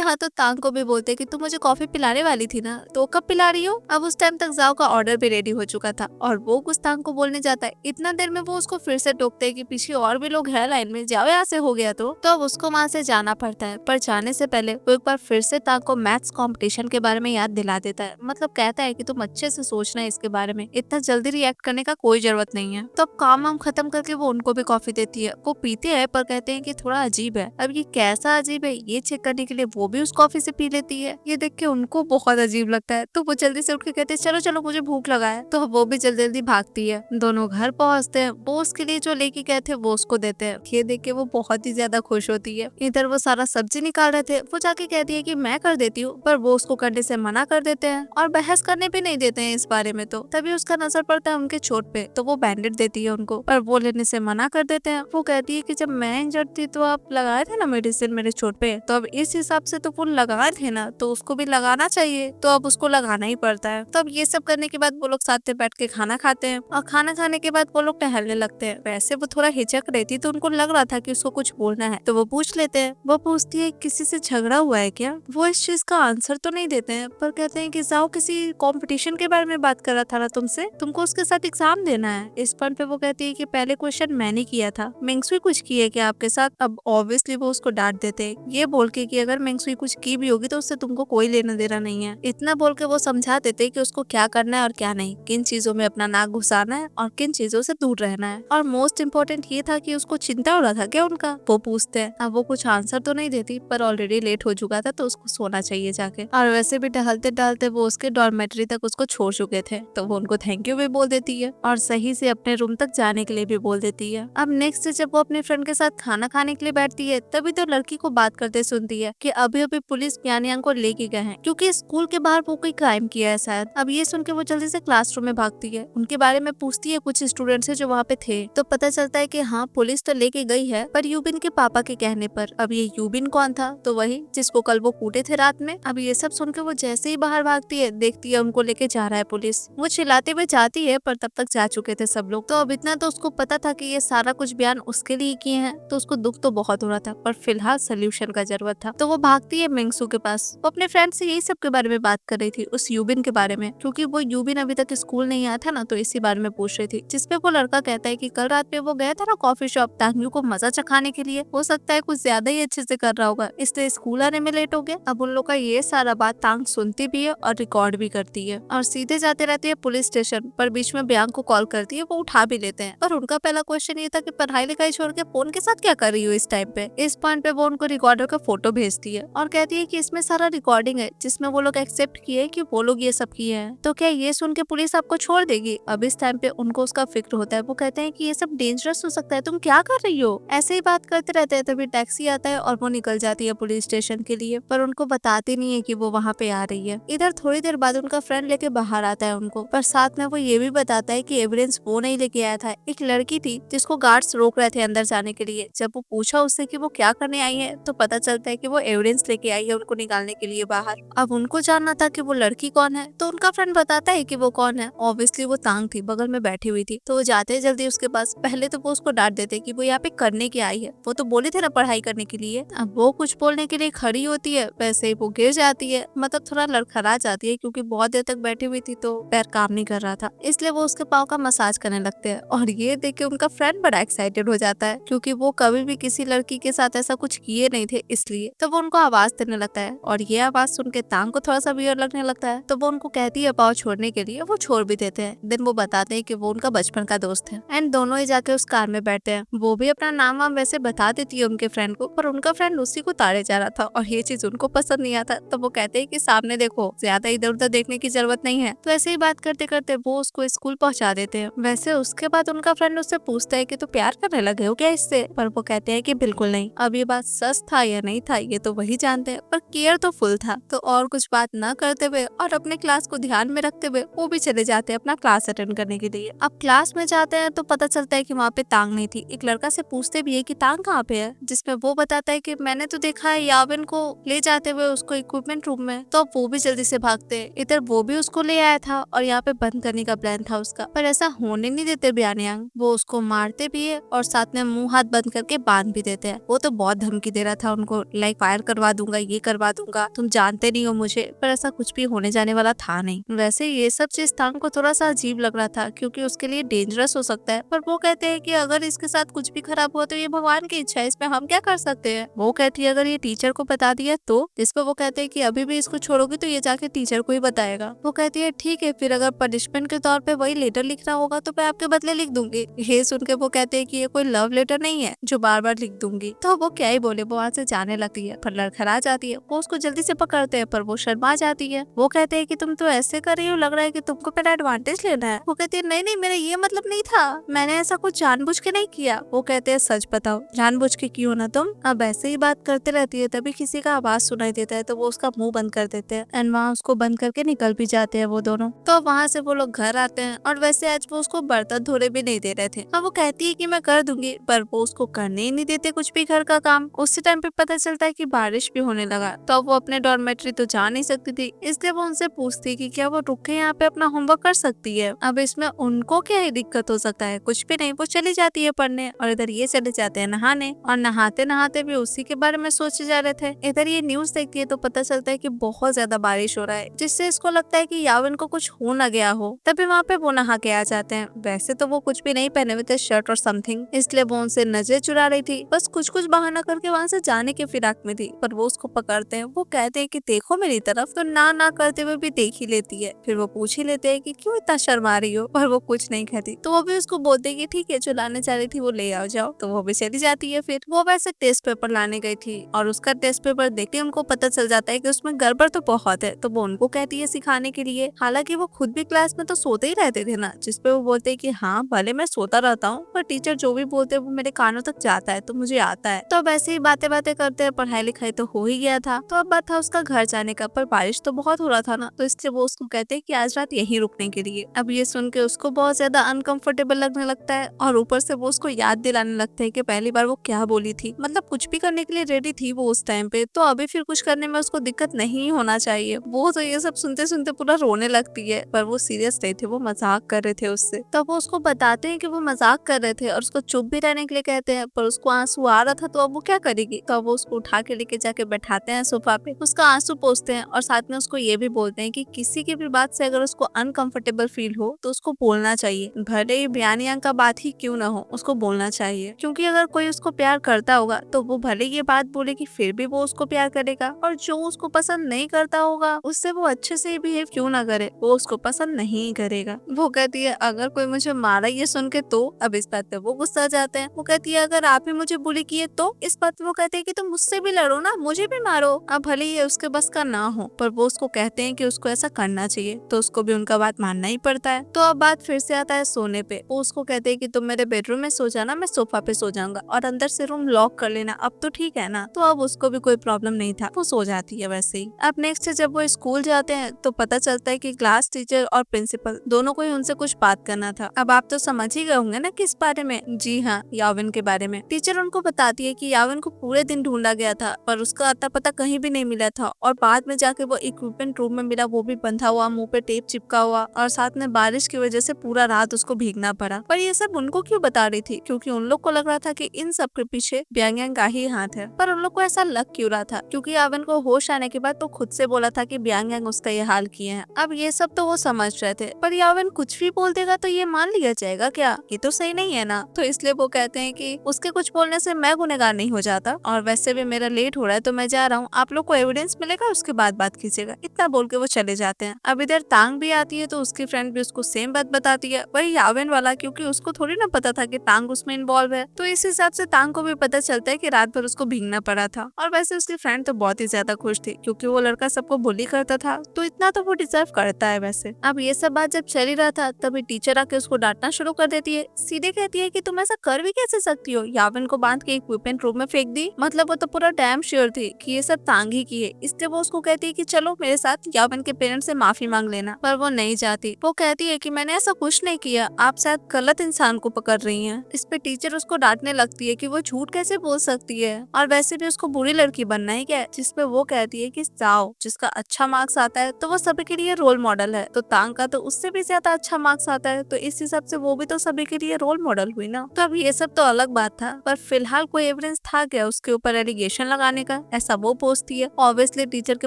हाथों तांग को भी बोलते हैं कि तू मुझे कॉफी पिलाने वाली थी ना, तो कब पिला रही हो। अब उस टाइम तक जाओ का ऑर्डर भी रेडी हो चुका था और वो गुस्तांग को बोलने जाता है। इतना देर में वो उसको फिर से टोकते हैं कि पीछे और भी लोग हैं लाइन में, जाओ यहाँ से हो गया तो अब उसको वहाँ से जाना पड़ता है। पर जाने से पहले वो एक बार फिर से तांग को मैथ्स कंपटीशन के बारे में याद दिला देता है। मतलब कहता है कि तुम अच्छे से सोचना है इसके बारे में, इतना जल्दी रिएक्ट करने का कोई जरूरत नहीं है। तो अब काम वाम खत्म करके वो उनको भी कॉफी देती है। वो पीते हैं पर कहते हैं कि थोड़ा अजीब है। अब ये कैसा अजीब है ये चेक करने के लिए वो भी उस कॉफी से पी लेती है। ये देख के उनको बहुत अजीब लगता है, तो वो जल्दी से उठ के कहते हैं चलो चलो मुझे भूख लगा है। तो वो भी जल्दी जल्दी भागती है। दोनों घर पहुँचते हैं। वो उसके लिए जो लेके गए थे वो उसको देते हैं। ये देख के वो बहुत ही ज्यादा खुश होती है। इधर वो सारा सब्जी निकाल रहे थे, वो जाके कहती है कि मैं कर देती हूँ, पर वो उसको करने से मना कर देते हैं और बहस करने भी नहीं देते हैं इस बारे में। तो तभी उसका नजर पड़ता है उनके चोट पे, तो वो बैंडेड देती है उनको, पर वो लेने से मना कर देते हैं। वो कहती है कि जब मैं इंजर्ड थी तो आप लगाए थे ना मेडिसिन मेरे चोट पे, तो अब इस हिसाब से तो वो लगाए थे ना, तो उसको भी लगाना चाहिए, तो अब उसको लगाना ही पड़ता है। तो अब ये सब करने के बाद वो लोग साथ में बैठ के खाना खाते हैं और खाना खाने के बाद वो लोग टहलने लगते हैं। वैसे वो थोड़ा हिचक रही थी तो उनको लग रहा था कि उसको कुछ बोलना है, तो वो पूछ लेते हैं। वो पूछती है किसी से झगड़ा हुआ है क्या। वो इस चीज का आंसर तो नहीं देते हैं, पर कहते हैं कि जाओ किसी कंपटीशन के बारे में बात कर रहा था ना तुमसे, तुमको उसके साथ एग्जाम देना है। इस पॉइंट पे वो कहती है कि पहले क्वेश्चन मैंने किया था, मेंगसुई कुछ की है क्या आपके साथ। अब ऑब्वियसली वो उसको डांट देते हैं ये बोल के कि अगर मेंगसुई कुछ की भी होगी तो उससे तुमको कोई लेना देना नहीं है। इतना बोल के वो समझा देते हैं कि उसको क्या करना है और क्या नहीं, किन चीजों में अपना नाक घुसाना है और किन चीजों से दूर रहना है। और मोस्ट इम्पोर्टेंट ये था कि उसको चिंता हो रहा था क्या उनका। वो पूछते हैं। अब वो कुछ आंसर तो नहीं देती, पर ऑलरेडी लेट हो चुका था तो उसको सोना चाहिए जाके। और वैसे भी टहलते टहलते वो उसके डॉर्मेट्री तक उसको छोड़ चुके थे, तो वो उनको थैंक यू भी बोल देती है और सही से अपने रूम तक जाने के लिए भी बोल देती है। अब नेक्स्ट डे जब वो अपने फ्रेंड के साथ खाना खाने के लिए बैठती है, तभी तो लड़की को बात करते सुनती है कि अभी अभी पुलिस प्यानियांग को लेके गए हैं क्योंकि स्कूल के बाहर वो कोई क्राइम किया है शायद। अब ये सुन के वो जल्दी से क्लासरूम में भागती है, उनके बारे में पूछती है कुछ स्टूडेंट से जो वहाँ पे थे, तो पता चलता है कि हाँ पुलिस तो लेके गई है, पर यूबिन के पापा के कहने पर। अब ये यूबिन कौन था, तो वही जिसको कल वो कूटे थे रात में। अब ये सब सुन के वो जैसे ही बाहर भागती है, देखती है उनको लेके जा रहा है पुलिस। वो चिल्लाते हुए जाती है, पर तब तक जा चुके थे सब लोग। तो अब इतना तो उसको पता था कि ये सारा कुछ बयान उसके लिए किए हैं, तो उसको दुख तो बहुत हो रहा था, पर फिलहाल सोल्यूशन का जरूरत था। तो वो भागती है मेंगसू के पास। वो अपने फ्रेंड से यही सब के बारे में बात कर रही थी, उस यूबिन के बारे में, क्योंकि वो यूबिन अभी तक स्कूल नहीं आया था ना, तो इसी बारे में पूछ रही थी। जिसपे वो लड़का कहता है कि कल रात में वो गया था ना कॉफी शॉप तांग्यू को मजा चखाने के लिए, हो सकता है कुछ ज्यादा ही अच्छे से कर रहा होगा, इसलिए स्कूल आने में लेट हो गया। अब उन लोग का ये सारा बात तांग सुनती भी है और रिकॉर्ड भी करती है और सीधे जाते रहती है पुलिस स्टेशन। पर बीच में ब्यांग को कॉल करती है, वो उठा भी लेते हैं। और उनका पहला क्वेश्चन ये था कि पढ़ाई लिखाई छोड़ के फोन के साथ क्या कर रही हो इस टाइम पे। इस पॉइंट पे वो उनको रिकॉर्डर का फोटो भेजती है और कहती है कि इसमें सारा रिकॉर्डिंग है जिसमें वो लोग एक्सेप्ट किए कि वो लोग ये सब किए हैं, तो क्या ये सुन के पुलिस आपको छोड़ देगी। अब इस टाइम पे उनको उसका फिक्र होता है। वो कहते हैं कि ये सब डेंजरस हो सकता है, तुम क्या कर रही हो। ऐसे ही बात करते रहते हैं, तभी टैक्सी आता है और वो निकल जाती है पुलिस स्टेशन के लिए, पर उनको बताती नहीं है कि वो वहाँ पे आ रही है। इधर थोड़ी देर बाद उनका फ्रेंड लेके बाहर आता है उनको, पर साथ में वो ये भी बताता है कि एविडेंस वो नहीं लेके आया था, एक लड़की थी जिसको गार्ड्स रोक रहे थे अंदर जाने के लिए। जब वो पूछा उससे कि वो क्या करने आई है, तो पता चलता है कि वो एविडेंस लेके आई है उनको निकालने के लिए बाहर। अब उनको जानना था कि वो लड़की कौन है, तो उनका फ्रेंड बताता है कि वो कौन है। ऑब्वियसली वो तांग थी, बगल में बैठी हुई थी। तो वो जाते हैं जल्दी उसके पास। पहले तो वो उसको डांट देते कि वो यहाँ पे करने की आई है, वो तो बोले थे ना पढ़ाई करने के लिए। अब वो कुछ बोलने के लिए खड़ी होती है, वैसे ही वो गिर जाती है, मतलब थोड़ा लड़खड़ा जाती है क्योंकि बहुत देर तक बैठी हुई थी तो पैर काम नहीं कर रहा था, इसलिए वो उसके पाँव का मसाज करने लगते हैं। और ये देख के उनका फ्रेंड बड़ा एक्साइटेड हो जाता है क्योंकि वो कभी भी किसी लड़की के साथ ऐसा कुछ किए नहीं थे, इसलिए तो वो उनको आवाज देने लगता है। और ये आवाज सुन के तांग को थोड़ा सा वियर्ड लगने लगता है, तो वो उनको कहती है पाँव छोड़ने के लिए, वो छोड़ भी देते हैं। देन वो बताते हैं कि वो उनका बचपन का दोस्त है एंड दोनों ही जाके उस कार में बैठते हैं। वो भी अपना नाम वाम वैसे बता देती है उनके फ्रेंड को, पर उनका फ्रेंड उसी को ताड़े जा रहा था और ये चीज उनको पसंद नहीं आता। तो वो कहते हैं कि सामने देखो, ज्यादा इधर उधर देखने की जरूरत नहीं है। तो ऐसे ही बात करते करते वो उसको स्कूल पहुंचा देते हैं। वैसे उसके बाद उनका फ्रेंड उससे पूछता है कि तू प्यार करने लगे हो क्या इससे, पर वो कहते हैं कि बिल्कुल नहीं। अब ये बात सच था या नहीं था ये तो वही जानते हैं, पर केयर तो फुल था। तो और कुछ बात न करते हुए और अपने क्लास को ध्यान में रखते हुए वो भी चले जाते हैं अपना क्लास अटेंड करने के लिए। अब क्लास में जाते हैं तो पता चलता है कि वहाँ पे तांग नहीं थी। एक लड़का से पूछते भी है कि तांग कहाँ पे है, जिसमें वो बताता है कि मैंने तो देखा है याविन को ले जाते हुए उसको इक्विपमेंट रूम में। तो अब वो भी जल्दी से भागते हैं। इधर वो भी उसको ले आया था और यहाँ पे बंद करने का प्लान था उसका, पर ऐसा होने नहीं देते ब्यानयांग। वो उसको मारते भी है और साथ में मुंह हाथ बंद करके बांध भी देते हैं। वो तो बहुत धमकी दे रहा था उनको, लाइक फायर करवा दूंगा, ये करवा दूंगा, तुम जानते नहीं हो मुझे। पर ऐसा कुछ भी होने जाने वाला था नहीं। वैसे ये सब चीज तांग को थोड़ा सा अजीब लग रहा था क्योंकि उसके लिए डेंजरस हो सकता है। पर वो कहते हैं कि अगर इसके साथ कुछ भी खराब हुआ तो ये भगवान की इच्छा है, इसमें हम क्या कर सकते हैं। वो कहती है अगर ये टीचर को बता दिया तो, जिस पर वो कहते हैं कि अभी भी इसको छोड़ोगी तो ये जाके टीचर को ही बताएगा। वो कहती है ठीक है, फिर अगर पनिशमेंट के तौर पे वही लेटर लिखना होगा तो मैं आपके बदले लिख दूंगी। ये सुन के वो कहते हैं कि ये कोई लव लेटर नहीं है जो बार बार लिख दूंगी। तो वो क्या ही बोले, वो वहाँ से जाने लगती है। पर लड़खड़ा जाती है। वो उसको जल्दी से पकड़ते हैं पर वो शर्मा जाती है। वो कहते हैं कि तुम तो ऐसे कर रही हो, लग रहा है कि तुमको मेरा एडवांटेज लेना है। वो कहती है नहीं नहीं, मेरा ये मतलब नहीं था, मैंने ऐसा कुछ जानबूझ के नहीं किया। वो कहते हैं सच बताओ, जानबूझ के क्यों ना तुम। अब ऐसे ही बात करते रहती है, तभी किसी का आवाज सुनाई देता है तो वो उसका मुंह बंद कर देते हैं एंड वहाँ उसको बंद करके निकल भी जाते हैं वो दोनों। तो वहाँ से वो लोग घर आते हैं और वैसे आज वो उसको बर्तन धोने भी नहीं दे रहे थे। अब वो कहती है कि मैं कर दूंगी, पर वो उसको करने ही नहीं देते कुछ भी घर का काम। उसी टाइम पे पता चलता है कि बारिश भी होने लगा। तो अब वो अपने डॉर्मेट्री तो जा नहीं सकती थी, इसलिए वो उनसे पूछती कि क्या वो रुक के यहाँ पे अपना होमवर्क कर सकती है। अब इसमें उनको क्या ही दिक्कत हो सकता है, कुछ भी नहीं। वो चली जाती है पढ़ने और इधर ये चले जाते हैं नहाने, और नहाते नहाते भी उसी के बारे में सोचे जा रहे थे। इधर ये न्यूज देखती है तो पता चलता है कि बहुत ज्यादा बारिश हो रहा है, जिससे इसको लगता है कि याविन को कुछ हो ना गया हो। तभी वहाँ पे वो नहा के आ जाते हैं। वैसे तो वो कुछ भी नहीं पहने हुए थे, शर्ट और समथिंग, इसलिए वो उनसे नजर चुरा रही थी, बस कुछ कुछ बहाना करके वहाँ से जाने के फिराक में थी। पर वो उसको पकड़ते हैं। वो कहते हैं कि देखो मेरी तरफ, तो ना ना करते हुए भी देख ही लेती है। फिर वो पूछ ही लेते हैं कि क्यों इतना शर्मा रही हो, पर वो कुछ नहीं कहती। तो वो भी उसको बोलते कि ठीक है, जो लाने जा रही थी वो ले आओ जाओ। तो वो भी चली जाती है। फिर वो वैसे टेस्ट पेपर लाने गई थी और उसका टेस्ट पेपर देख के उनको पता चल जाता है कि उसमें गड़बड़ तो बहुत है। तो वो उनको कहती है सिखाने के लिए। हालांकि वो खुद भी क्लास में तो सोते ही रहते थे ना, जिसपे वो बोलते हैं कि हाँ भले मैं सोता रहता हूँ, पर टीचर जो भी बोलते हैं वो मेरे कानों तक जाता है, तो मुझे आता है। तो अब ऐसे ही बातें बातें करते हैं, पढ़ाई लिखाई तो हो ही गया था। तो अब बात था उसका घर जाने का, पर बारिश तो बहुत हो रहा था ना, तो इसलिए वो उसको कहते हैं कि आज रात यहीं रुकने के लिए। अब ये सुन के उसको बहुत ज्यादा अनकंफर्टेबल लगने लगता है और ऊपर से वो उसको याद दिलाने लगता है कि पहली बार वो क्या बोली थी। मतलब कुछ भी करने के लिए रेडी थी वो उस टाइम पे, तो अभी फिर कुछ करने में उसको दिक्कत नहीं होना चाहिए। वो तो ये सब सुनते सुनते पूरा रोने लगती है, पर वो सीरियस नहीं थे, वो मजाक कर रहे थे उससे। तब वो उसको बताते हैं कि वो मजाक कर रहे थे और उसको चुप भी रहने के लिए कहते हैं, पर उसको आंसू आ रहा था तो अब वो क्या करेगी। तो वो उसको उठा के लेके जाके बैठाते हैं सोफा पे, उसका आंसू पोंछते हैं और साथ में उसको ये भी बोलते हैं कि किसी की भी बात से अगर उसको अनकंफर्टेबल फील हो तो उसको बोलना चाहिए, भले ही बयानिया का बात ही क्यों ना हो, उसको बोलना चाहिए। क्योंकि अगर कोई उसको प्यार करता होगा तो वो भले ये बात बोलेगी फिर भी वो उसको प्यार करेगा, और जो उसको पसंद नहीं करता होगा उससे वो अच्छे से बिहेव क्यों ना करे, वो उसको पसंद नहीं करेगा। वो कहती है अगर कोई मुझे मारा ये सुन के तो, अब इस बात पे वो गुस्सा जाते हैं। वो कहती है अगर आप ही मुझे बुली किए तो, इस बात पे वो कहते हैं कि तुम मुझसे भी लड़ो ना, मुझे भी मारो। अब भले ये उसके बस का ना हो, पर वो उसको कहते हैं कि उसको ऐसा करना चाहिए, तो उसको भी उनका बात मानना ही पड़ता है। तो अब बात फिर से आता है सोने पे। वो उसको कहते हैं कि तुम मेरे बेडरूम में सो जाना, मैं सोफा पे सो जाऊंगा और अंदर से रूम लॉक कर लेना, अब तो ठीक है ना। तो अब उसको भी कोई प्रॉब्लम नहीं था, वो सो जाती है वैसे ही। अब नेक्स्ट जब वो स्कूल जाते हैं तो पता चलता है कि क्लास टीचर और प्रिंसिपल दोनों को ही उनसे कुछ बात करना था। अब आप तो समझ ही गए होंगे ना किस बारे में। जी हाँ, याविन के बारे में। टीचर उनको बताती है कि याविन को पूरे दिन ढूंढा गया था पर उसका अता पता कहीं भी नहीं मिला था, और बाद में जाके वो इक्विपमेंट रूम में मिला, वो भी बंधा हुआ, मुंह पे टेप चिपका हुआ, और साथ में बारिश की वजह से पूरा रात उसको भीगना पड़ा। पर ये सब उनको क्यों बता रही थी, क्योंकि उन लोग को लग रहा था कि इन सब के पीछे ब्यांग का ही हाथ है। पर उन लोग को ऐसा लग क्यों रहा था, क्योंकि याविन को होश आने के बाद तो खुद से बोला था कि ब्यांग उसका ये हाल किए हैं। अब ये सब तो वो समझ रहे थे, पर याविन कुछ भी बोल देगा तो ये मान लिया जाएगा क्या, ये तो सही नहीं है ना। तो इसलिए वो कहते हैं कि उसके कुछ बोलने से मैं गुनहगार नहीं हो जाता, और वैसे भी मेरा लेट हो रहा है तो मैं जा रहा हूँ, आप लोग को एविडेंस मिलेगा उसके बाद बात कीजिएगा। इतना बोल के वो चले जाते हैं। अब इधर तांग भी आती है तो उसकी फ्रेंड भी उसको सेम बात बताती है, वही याविन वाला, क्योंकि उसको थोड़ी ना पता था कि तांग उसमें इन्वॉल्व है। तो इस हिसाब से तांग को भी पता चलता है कि रात भर उसको भीगना पड़ा था। और वैसे उसकी फ्रेंड तो बहुत ही ज्यादा खुश थी, क्योंकि वो लड़का सबको बुली करता था, तो इतना तो वो डिजर्व करता है वैसे। अब ये सब बात जब चली रहा था तभी टीचर आके उसको डांटना शुरू कर देती है। सीधे कहती है कि तुम ऐसा कर भी कैसे सकती हो, याविन को बांध के इक्विपमेंट रूम में फेंक दी। मतलब वो तो पूरा डैम श्योर थी कि ये सब तांग ही की है, इसलिए वो उसको कहती है कि चलो मेरे साथ याविन के पेरेंट्स से माफी मांग लेना। पर वो नहीं चाहती, वो वो कहती है कि मैंने ऐसा कुछ नहीं किया, आप शायद गलत इंसान को पकड़ रही हैं। इस पे टीचर उसको डांटने लगती है कि वो झूठ कैसे बोल सकती है और वैसे भी उसको बुरी लड़की बनना ही क्या है। जिसपे वो कहती है कि जाओ, जिसका अच्छा मार्क्स आता है तो वो सभी के लिए रोल मॉडल है, तो तांग का तो उससे भी ज्यादा अच्छा मार्क्स आता है, तो इस हिसाब से वो भी तो सभी के लिए रोल मॉडल हुई ना। तो अब ये सब तो अलग बात था, पर फिलहाल कोई एविडेंस था क्या उसके ऊपर एलिगेशन लगाने का, ऐसा वो पूछती है। ऑब्वियसली टीचर के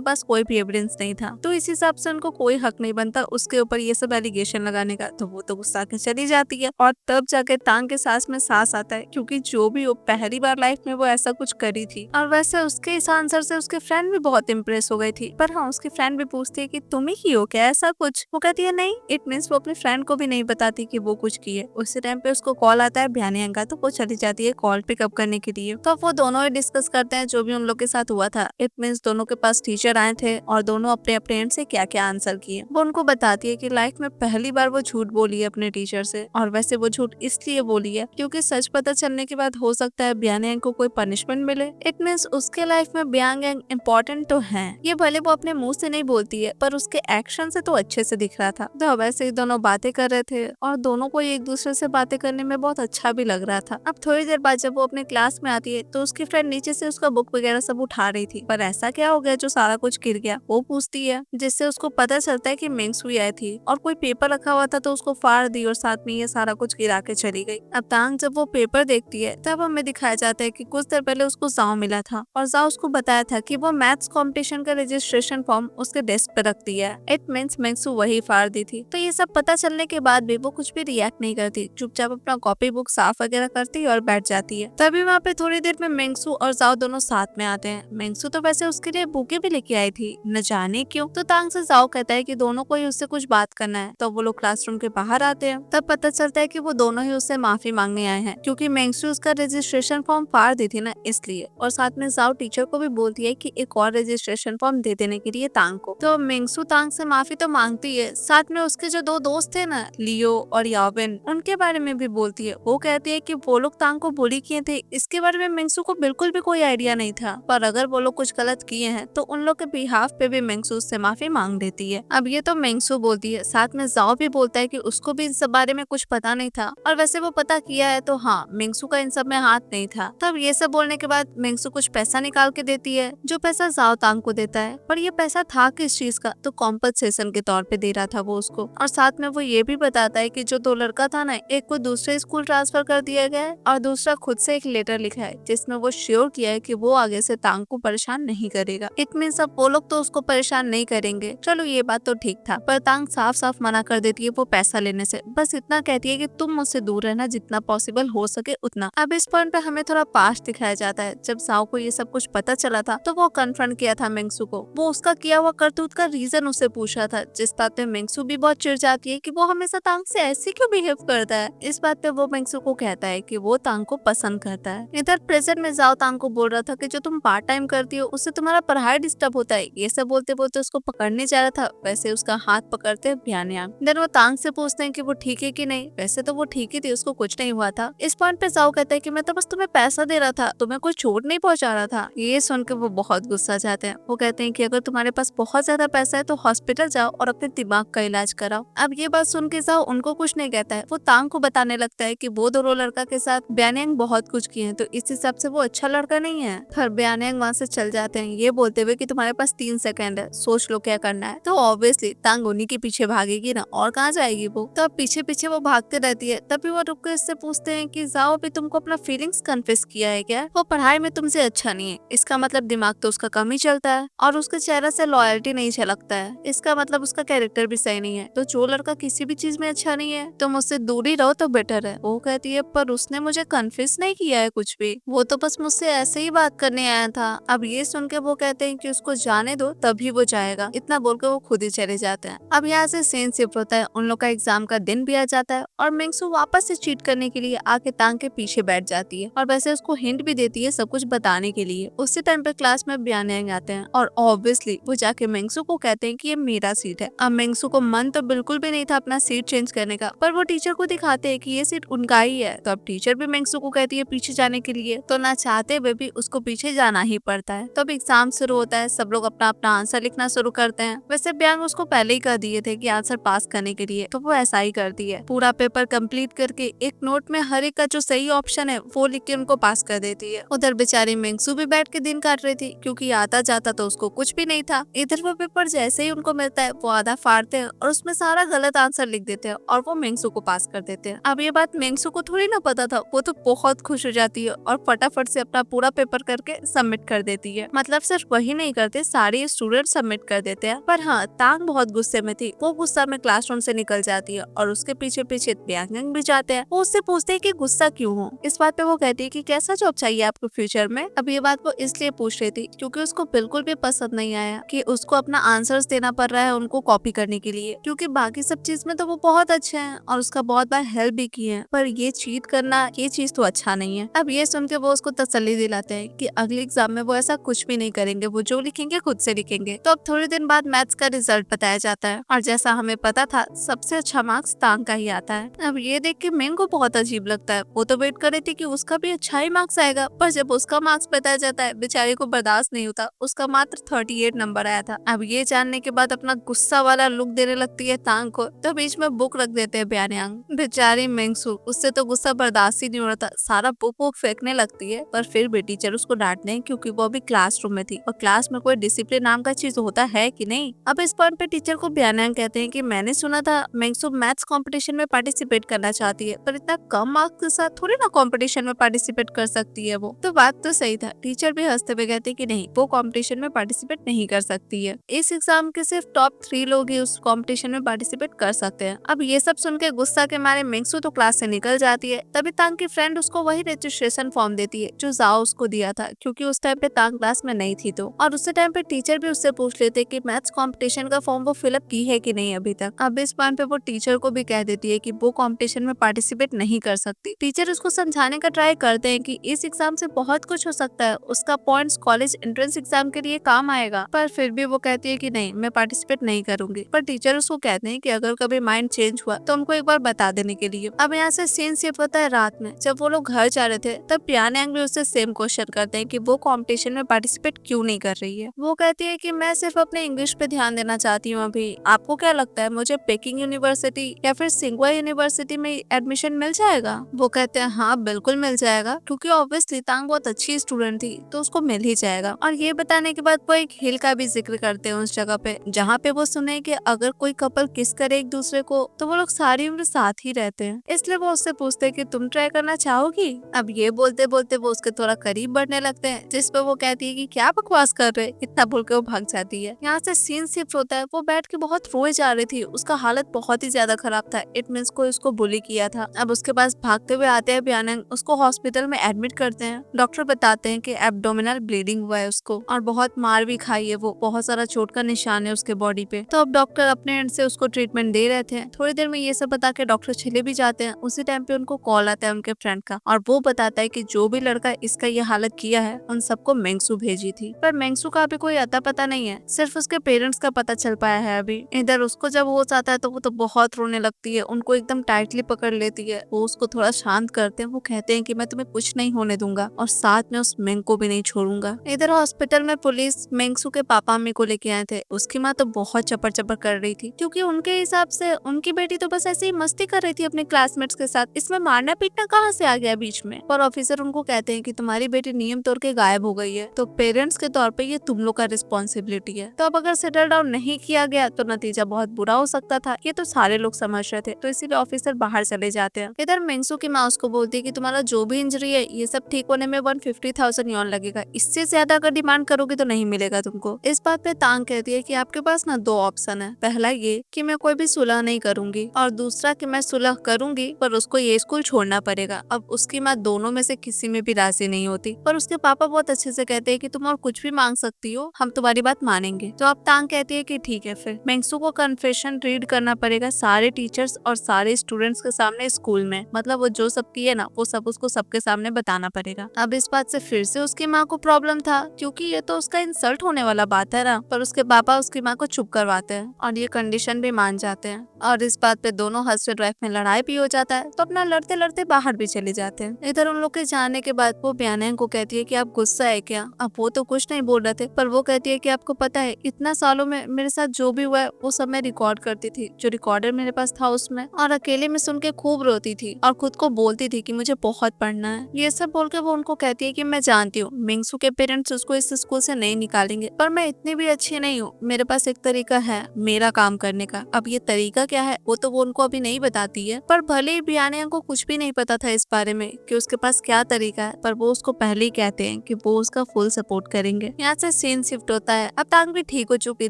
पास कोई भी एविडेंस नहीं था, तो इस हिसाब से उनको कोई हक नहीं बनता उसके ऊपर ये सब एलिगेशन लगाने का। तो वो तो गुस्सा के चली जाती है और तब जाके तांग के सांस में सांस आता है, क्योंकि जो भी हो पहली बार लाइफ में वो ऐसा कुछ करी थी। और वैसे उसके इस आंसर से उसके फ्रेंड भी बहुत इम्प्रेस हो गई थी। पर हाँ, उसकी फ्रेंड भी पूछती है कि तुम ही की हो क्या ऐसा कुछ। वो कहती है नहीं, इट मीन्स वो अपने फ्रेंड को भी नहीं बताती कि वो कुछ की है। उसी टाइम पे उसको कॉल आता है ब्यानियांग का, तो वो चली जाती है कॉल पिकअप करने के लिए। तो वो दोनों ही डिस्कस करते हैं जो भी उन लोग के साथ हुआ था। इट मीन्स दोनों के पास टीचर आए थे और दोनों अपने अपने एंड से क्या क्या आंसर किए। वो उनको बताती है कि लाइफ में पहली बार वो झूठ बोली है अपने टीचर से, और वैसे वो झूठ इसलिए बोली है क्योंकि सच पता चलने के बाद हो सकता है ब्यानियांग को कोई पनिशमेंट मिले। इट मीन्स उसके लाइफ में ब्यानियांग इम्पोर्टेंट तो है, ये भले वो अपने मुंह से नहीं बोलती है पर उसके एक्शन से तो अच्छे से दिख रहा था। तो वैसे ही दोनों बातें कर रहे थे और दोनों को एक दूसरे से बातें करने में बहुत अच्छा भी लग रहा था। अब थोड़ी देर बाद जब वो अपने क्लास में आती है तो उसकी फ्रेंड नीचे से उसका बुक वगैरह सब उठा रही थी, पर ऐसा क्या हो गया जो सारा कुछ गिर गया, वो पूछती है। जिससे उसको पता चलता है कि मेंगसुई आई थी और कोई पेपर रखा हुआ था तो उसको फाड़ दी और साथ में ये सारा कुछ गिरा के चली गई। अब तांग जब वो पेपर देखती है तब हमें दिखाया जाता है कि कुछ देर पहले उसको जाओ मिला था और जाओ उसको बताया था कि वो मैथ्स कंपटीशन का रजिस्ट्रेशन फॉर्म उसके डेस्क पे रख दिया है। इट मीन्स मेंगसू वही फाड़ दी थी। तो ये सब पता चलने के बाद भी वो कुछ भी रिएक्ट नहीं करती, चुपचाप अपना कॉपी बुक साफ वगैरह करती है और बैठ जाती है। तभी वहाँ पे थोड़ी देर में मेंगसू और जाओ दोनों साथ में आते हैं। मेंगसू तो वैसे उसके लिए बुके भी लेके आई थी, न जाने क्यों। तो तांग से जाओ कहता है कि दोनों को ही उससे कुछ बात करना है। तो वो लोग क्लासरूम के बाहर आते हैं, तब पता चलता है कि वो दोनों ही उससे माफी मांगने आए हैं क्योंकि मेंगसू उसका रजिस्ट्रेशन फॉर्म फाड़ दी थी ना, इसलिए। और साथ में जाओ टीचर को भी बोलती है कि एक और रजिस्ट्रेशन फॉर्म दे देने के लिए तांग को। तो मेंगसू तांग से माफी तो मांगती है, साथ में उसके जो दो दोस्त थे ना, लियो और याविन, उनके बारे में भी बोलती है। वो कहती है कि वो लोग तांग को बुली किए थे, इसके बारे में मेंगसू को बिल्कुल भी कोई आइडिया नहीं था, पर अगर वो लोग कुछ गलत किए हैं तो उन लोग के बिहाफ पे भी मेंगसू से माफी मांग देती है। अब ये तो मेंगसू बोलती है, साथ में जाओ भी बोलता है कि उसको भी इन सब बारे में कुछ पता नहीं था और वैसे वो पता किया है तो हाँ, मेंगसू का इन सब में हाथ नहीं था। तब ये सब बोलने के बाद मेंगसू कुछ पैसा निकाल के देती है, जो पैसा जाओ तांग को देता है। पर ये पैसा था किस चीज का, तो कॉम्पनसेशन के तौर पे दे रहा था वो उसको। और साथ में वो ये भी बताता है कि जो दो लड़का था ना, एक को दूसरे स्कूल ट्रांसफर कर दिया गया है और दूसरा खुद से एक लेटर लिखा है जिसमें वो श्योर किया है कि वो आगे से तांग को परेशान नहीं करेगा। इट मीन्स अब वो लोग तो उसको परेशान नहीं करेंगे। चलो ये बात तो ठीक था, पर तांग साफ साफ मना कर देती है वो पैसा लेने से। बस इतना कहती है कि तुम मुझसे दूर रहना, जितना पॉसिबल हो सके उतना। अब इस पॉइंट पे हमें थोड़ा पास्ट दिखाया जाता है। जब जाओ को ये सब कुछ पता चला था तो वो कन्फ्रंट किया था मेंगसू को। वो उसका किया हुआ करतूत का रीजन उससे पूछा था, जिस बात पे मेंगसू भी बहुत चिढ़ जाती है कि वो हमेशा तांग से ऐसे क्यों बिहेव करता है। इस बात पे वो मेंगसू को कहता है कि वो तांग को पसंद करता है। इधर प्रेजेंट में जाओ तांग को बोल रहा था कि जो तुम पार्ट टाइम करती हो उससे तुम्हारा पढ़ाई डिस्टर्ब होता है। ये सब बोलते बोलते उसको पकड़ने जा रहा था, वैसे उसका हाथ पकड़ते ब्यानियांग। देन वो तांग से पूछते हैं कि वो ठीक है कि नहीं। वैसे तो वो ठीक ही थी, उसको कुछ नहीं हुआ था। इस पॉइंट पे जाओ कहता है कि मैं तो बस तुम्हें पैसा दे रहा था, तुम्हें कोई चोट नहीं पहुंचा रहा था। ये सुन के वो बहुत गुस्सा जाते हैं। वो कहते हैं कि अगर तुम्हारे पास बहुत ज्यादा पैसा है तो हॉस्पिटल जाओ और अपने दिमाग का इलाज कराओ। अब ये बात सुन के जाओ उनको कुछ नहीं कहता है। वो तांग को बताने लगता है कि वो दोनों लड़का के साथ ब्यानियांग बहुत कुछ किए हैं, तो इस हिसाब से वो अच्छा लड़का नहीं है। फिर ब्यानियांग वहाँ से चल जाते हैं ये बोलते हुए कि तुम्हारे पास 3 सेकंड है, सोच लो क्या करना है। तो ऑब्वियसली तांग उन्हीं के पीछे भागेगी ना, और कहाँ जाएगी वो। तो अब पीछे पीछे वो भागते रहती है। तभी वो रुक के इससे पूछते हैं कि जाओ अभी तुमको अपना फीलिंग्स कन्फेस किया है क्या? वो पढ़ाई में तुमसे अच्छा नहीं है, इसका मतलब दिमाग तो उसका कम ही चलता है और उसके चेहरे से लॉयल्टी नहीं झलकता है, इसका मतलब उसका कैरेक्टर भी सही नहीं है। तो जो लड़का किसी भी चीज में अच्छा नहीं है तो मुझसे दूर ही रहो तो बेटर है। वो कहती है पर उसने मुझे कन्फेस नहीं किया है कुछ भी, वो तो बस मुझसे ऐसे ही बात करने आया था। अब ये सुन के वो कहते हैं कि उसको जाने दो तभी वो जाएगा। इतना बोल के वो खुद ही चले जाते हैं। अब यहाँ से सीन शिफ्ट होता है, उन लोग का एग्जाम का दिन भी आ जाता है और मेंगसू वापस से चीट करने के लिए आके तांग के पीछे बैठ जाती है और वैसे उसको हिंट भी देती है सब कुछ बताने के लिए। उसी टाइम पे क्लास में ब्यानियांग आते हैं और ऑब्वियसली वो जाके मेंगसू को कहते हैं कि ये मेरा सीट है। अब मेंगसू को मन तो बिल्कुल भी नहीं था अपना सीट चेंज करने का, पर वो टीचर को दिखाते हैं कि ये सीट उनका ही है। तो अब टीचर भी मेंगसू को कहती है पीछे जाने के लिए, तो ना चाहते हुए भी उसको पीछे जाना ही पड़ता है। तो एग्जाम शुरू होता है, सब लोग अपना अपना आंसर लिखना शुरू करते हैं। वैसे ब्यांग उसको पहले ही कह दिए थे कि आंसर आंसर पास करने के लिए, तो वो ऐसा ही करती है। पूरा पेपर कंप्लीट करके एक नोट में हर एक का जो सही ऑप्शन है वो लिख के उनको पास कर देती है। उधर बेचारी मेंगसू भी बैठ के दिन काट रही थी, क्योंकि आता जाता तो उसको कुछ भी नहीं था। इधर वो पेपर जैसे ही उनको मिलता है वो आधा फाड़ते हैं और उसमें सारा गलत आंसर लिख देते हैं और वो मेंगसू को पास कर देते हैं। अब ये बात मेंगसू को थोड़ी ना पता था, वो तो बहुत खुश हो जाती है और फटाफट से अपना पूरा पेपर करके सबमिट कर देती है। मतलब सिर्फ वही नहीं करते, सारे स्टूडेंट सबमिट कर देते हैं। पर हाँ, तांग बहुत गुस्से में थी। वो गुस्सा में क्लासरूम से निकल जाती है और उसके पीछे पीछे ब्यांगन भी जाते हैं। वो उससे पूछते हैं कि गुस्सा क्यों हो। इस बात पे वो कहती है कि कैसा जॉब चाहिए आपको फ्यूचर में। अब ये बात वो इसलिए पूछ रही थी क्योंकि उसको बिल्कुल भी पसंद नहीं आया कि उसको अपना आंसर्स देना पड़ रहा है उनको कॉपी करने के लिए, क्योंकि बाकी सब चीज में तो वो बहुत अच्छे हैं और उसका बहुत बार हेल्प भी की है, पर ये चीट करना, ये चीज तो अच्छा नहीं है। अब ये सुन के वो उसको तसल्ली दिलाते हैं कि अगले एग्जाम में वो ऐसा कुछ भी नहीं करेंगे, वो जो लिखेंगे खुद से लिखेंगे। तो अब थोड़े दिन बाद मैथ्स का रिजल्ट बताया जाता है और जैसा हमें पता था सबसे अच्छा मार्क्स तांग का ही आता है। अब ये देख के मेंग को बहुत अजीब लगता है। वो तो वेट कर रही थी कि उसका भी अच्छा ही मार्क्स आएगा, पर जब उसका मार्क्स बताया जाता है बेचारे को बर्दाश्त नहीं होता, उसका मात्र 38 नंबर आया था। अब ये जानने के बाद अपना गुस्सा वाला लुक देने लगती है तांग को, तो बीच में बुक रख देते हैं ब्यानयांग। बेचारी मेंगसू, उससे तो गुस्सा बर्दाश्त ही नहीं हो रहा था, सारा बुक वुक फेंकने लगती है। पर फिर भी टीचर उसको डांटते हैं क्योंकि वो अभी क्लासरूम में थी और क्लास में कोई डिसिप्लिन नाम का चीज होता है कि नहीं। अब इस पॉइंट पे टीचर को ब्यानयांग कहते हैं कि मैंने सुना था मेंगसू मैथ्स कंपटीशन में पार्टिसिपेट करना चाहती है, पर इतना कम मार्क्स के साथ थोड़ी ना कंपटीशन में पार्टिसिपेट कर सकती है वो। तो बात तो सही था। टीचर भी हंसते हुए कहते कि नहीं, वो कंपटीशन में पार्टिसिपेट नहीं कर सकती है। इस एग्जाम के सिर्फ टॉप 3 लोग ही उस कंपटीशन में पार्टिसिपेट कर सकते हैं। अब ये सब सुन के गुस्सा के मारे मेंगसू तो क्लास से निकल जाती है। तभी तांग की फ्रेंड उसको वही रजिस्ट्रेशन फॉर्म देती है जो जाओ उसको दिया था, क्योंकि उस टाइम पे तांग क्लास में नहीं थी। तो और उस टाइम पे टीचर भी उससे पूछ लेते कि मैथ्स कंपटीशन का फॉर्म वो फिलअप की है कि नहीं अभी तक। अब इस पॉइंट पे वो टीचर को भी कह देती है कि वो कंपटीशन में पार्टिसिपेट नहीं कर सकती। टीचर उसको समझाने का ट्राई करते हैं कि इस एग्जाम से बहुत कुछ हो सकता है, उसका पॉइंट्स कॉलेज एंट्रेंस एग्जाम के लिए काम आएगा, पर फिर भी वो कहती है कि नहीं, मैं पार्टिसिपेट नहीं करूंगी। पर टीचर उसको कहते हैं कि अगर कभी माइंड चेंज हुआ तो उनको एक बार बता देने के लिए। अब यहाँ से सीन शिफ्ट होता है रात में। जब वो लोग घर जा रहे थे तब ब्यानयांग भी उससे सेम क्वेश्चन करते हैं कि वो कंपटीशन में पार्टिसिपेट क्यों नहीं कर रही है। वो कहती है कि मैं सिर्फ अपने इंग्लिश पे ध्यान देना चाहती हूँ अभी। आपको क्या लगता है, मुझे पेकिंग यूनिवर्सिटी या फिर सिंगवा यूनिवर्सिटी में एडमिशन मिल जाएगा? वो कहते हैं हाँ बिल्कुल मिल जाएगा, क्योंकि ऑब्वियसली तांग बहुत अच्छी स्टूडेंट थी तो उसको मिल ही जाएगा। और ये बताने के बाद वो एक हिल का भी जिक्र करते हैं उस जगह पे जहाँ पे वो सुने कि अगर कोई कपल किस करे एक दूसरे को तो वो लोग सारी उम्र साथ ही रहते हैं। इसलिए वो उससे पूछते हैं कि तुम ट्राई करना चाहोगी? अब ये बोलते बोलते वो उसके थोड़ा करीब बढ़ने लगते हैं, जिस पे वो कहती है कि क्या बकवास कर रहे, इतना बोल के वो भाग जाती है। यहाँ से सीन शिफ्ट होता है। वो बैठ के बहुत रोए जा रही थी, उसका हालत बहुत ही ज्यादा खराब था। इट मीन्स कोई उसको बुली किया था। अब उसके पास भागते हुए आते हैं ब्यानयांग, उसको हॉस्पिटल में एडमिट करते हैं। डॉक्टर बताते हैं कि एब्डोमिनल ब्लीडिंग हुआ है उसको और बहुत मार भी खाई है, वो बहुत सारा चोट का निशान है उसके बॉडी पे। तो अब डॉक्टर अपने एंड से उसको ट्रीटमेंट दे रहे थे। थोड़ी देर में ये सब बता के डॉक्टर चले भी जाते हैं। उसी टाइम पे उनको कॉल आता है उनके फ्रेंड का और वो बताता है कि जो भी लड़का इसका ये हालत किया है उन सबको मेंगसू भेजी थी। पर मेंगसू का अभी कोई अता पता नहीं है, सिर्फ उसके पेरेंट्स का पता चल पाया है अभी। इधर उसको जब होश आता है तो वो तो बहुत रोने लगती है, उनको एकदम टाइटली पकड़ लेती है। वो उसको थोड़ा शांत करते हैं। वो कहते हैं कि मैं तुम्हें कुछ नहीं होने दूंगा और साथ में उस मेंग को भी नहीं छोड़ूंगा। इधर हॉस्पिटल में पुलिस मेंगसू के पापा अम्मी को लेके आए थे। उसकी माँ तो बहुत चपर चपर कर रही थी, क्योंकि उनके हिसाब से उनकी बेटी तो बस ऐसे ही मस्ती कर रही थी अपने क्लासमेट्स के साथ, इसमें मारना पीटना कहाँ से आ गया बीच में। और ऑफिसर उनको कहते हैं कि तुम्हारी बेटी नियम तोड़ के गायब हो गई है, तो पेरेंट्स के तौर पे ये तुम लोग का रिस्पॉन्सिबिलिटी है। तो अब अगर सेटल डाउन नहीं किया गया तो नतीजा बहुत बुरा हो सकता था। ये तो सारे लोग समझ रहे थे, तो इसीलिए ऑफिसर बाहर चले जाते हैं। इधर मेंगसू की माँ उसको बोलती है कि तुम्हारा जो भी इंजरी है ये सब ठीक होने में 150,000 यॉन लगेगा, इससे ज्यादा अगर डिमांड करोगे तो नहीं मिलेगा तुमको। इस बात पे तांग कहती है कि आपके पास ना 2 ऑप्शन है, पहला ये कि मैं कोई भी सुलह नहीं करूंगी और दूसरा कि मैं सुलह करूंगी पर उसको ये स्कूल छोड़ना पड़ेगा। अब उसकी माँ दोनों में से किसी में भी राजी नहीं होती, पर उसके पापा बहुत अच्छे से कहते हैं कि तुम और कुछ भी मांग सकती हो, हम तुम्हारी बात मानेंगे। तो अब तांग कहती है कि ठीक है। फिर मेंगसू को कन्फेशन रीड करना पड़ेगा सारे टीचर्स और सारे स्टूडेंट्स के सामने स्कूल में, मतलब वो जो सब किए ना वो सब उसको सबके सामने बताना पड़ेगा। अब इस बात से फिर से उसकी माँ को प्रॉब्लम था, क्योंकि ये तो उसका इंसल्ट होने वाला बात है ना, पर उसके पापा उसकी माँ को चुप करवाते हैं और ये कंडीशन भी मान जाते हैं। और इस बात पे दोनों हस्बैंड वाइफ में लड़ाई भी हो जाता है, तो अपना लड़ते लड़ते बाहर भी चले जाते हैं। इधर उन लोग के जाने के बाद वो ब्यानैंग को कहती है कि आप गुस्सा है क्या। अब वो तो कुछ नहीं बोल रहे थे, पर वो कहती है कि आपको पता है इतना सालों में मेरे साथ जो भी हुआ है वो सब मैं रिकॉर्ड करती थी, जो रिकॉर्डर मेरे पास था उसमें, और अकेले में सुन के खूब रोती थी और खुद को बोलती थी कि मुझे बहुत पढ़ना है। ये सब बोल के वो उनको कहती है कि मैं जानती हूँ मिंगसू के पेरेंट्स उसको इस स्कूल से नहीं निकालेंगे, पर मैं इतनी भी अच्छी नहीं हूँ, मेरे पास एक तरीका है मेरा काम करने का। अब ये तरीका क्या है वो तो वो उनको अभी नहीं बताती है, पर भले ही बियाने को कुछ भी नहीं पता था इस बारे में कि उसके पास क्या तरीका है, पर वो उसको पहले ही कहते हैं कि वो उसका फुल सपोर्ट करेंगे। यहाँ से सीन शिफ्ट होता है। अब तांग भी ठीक हो चुकी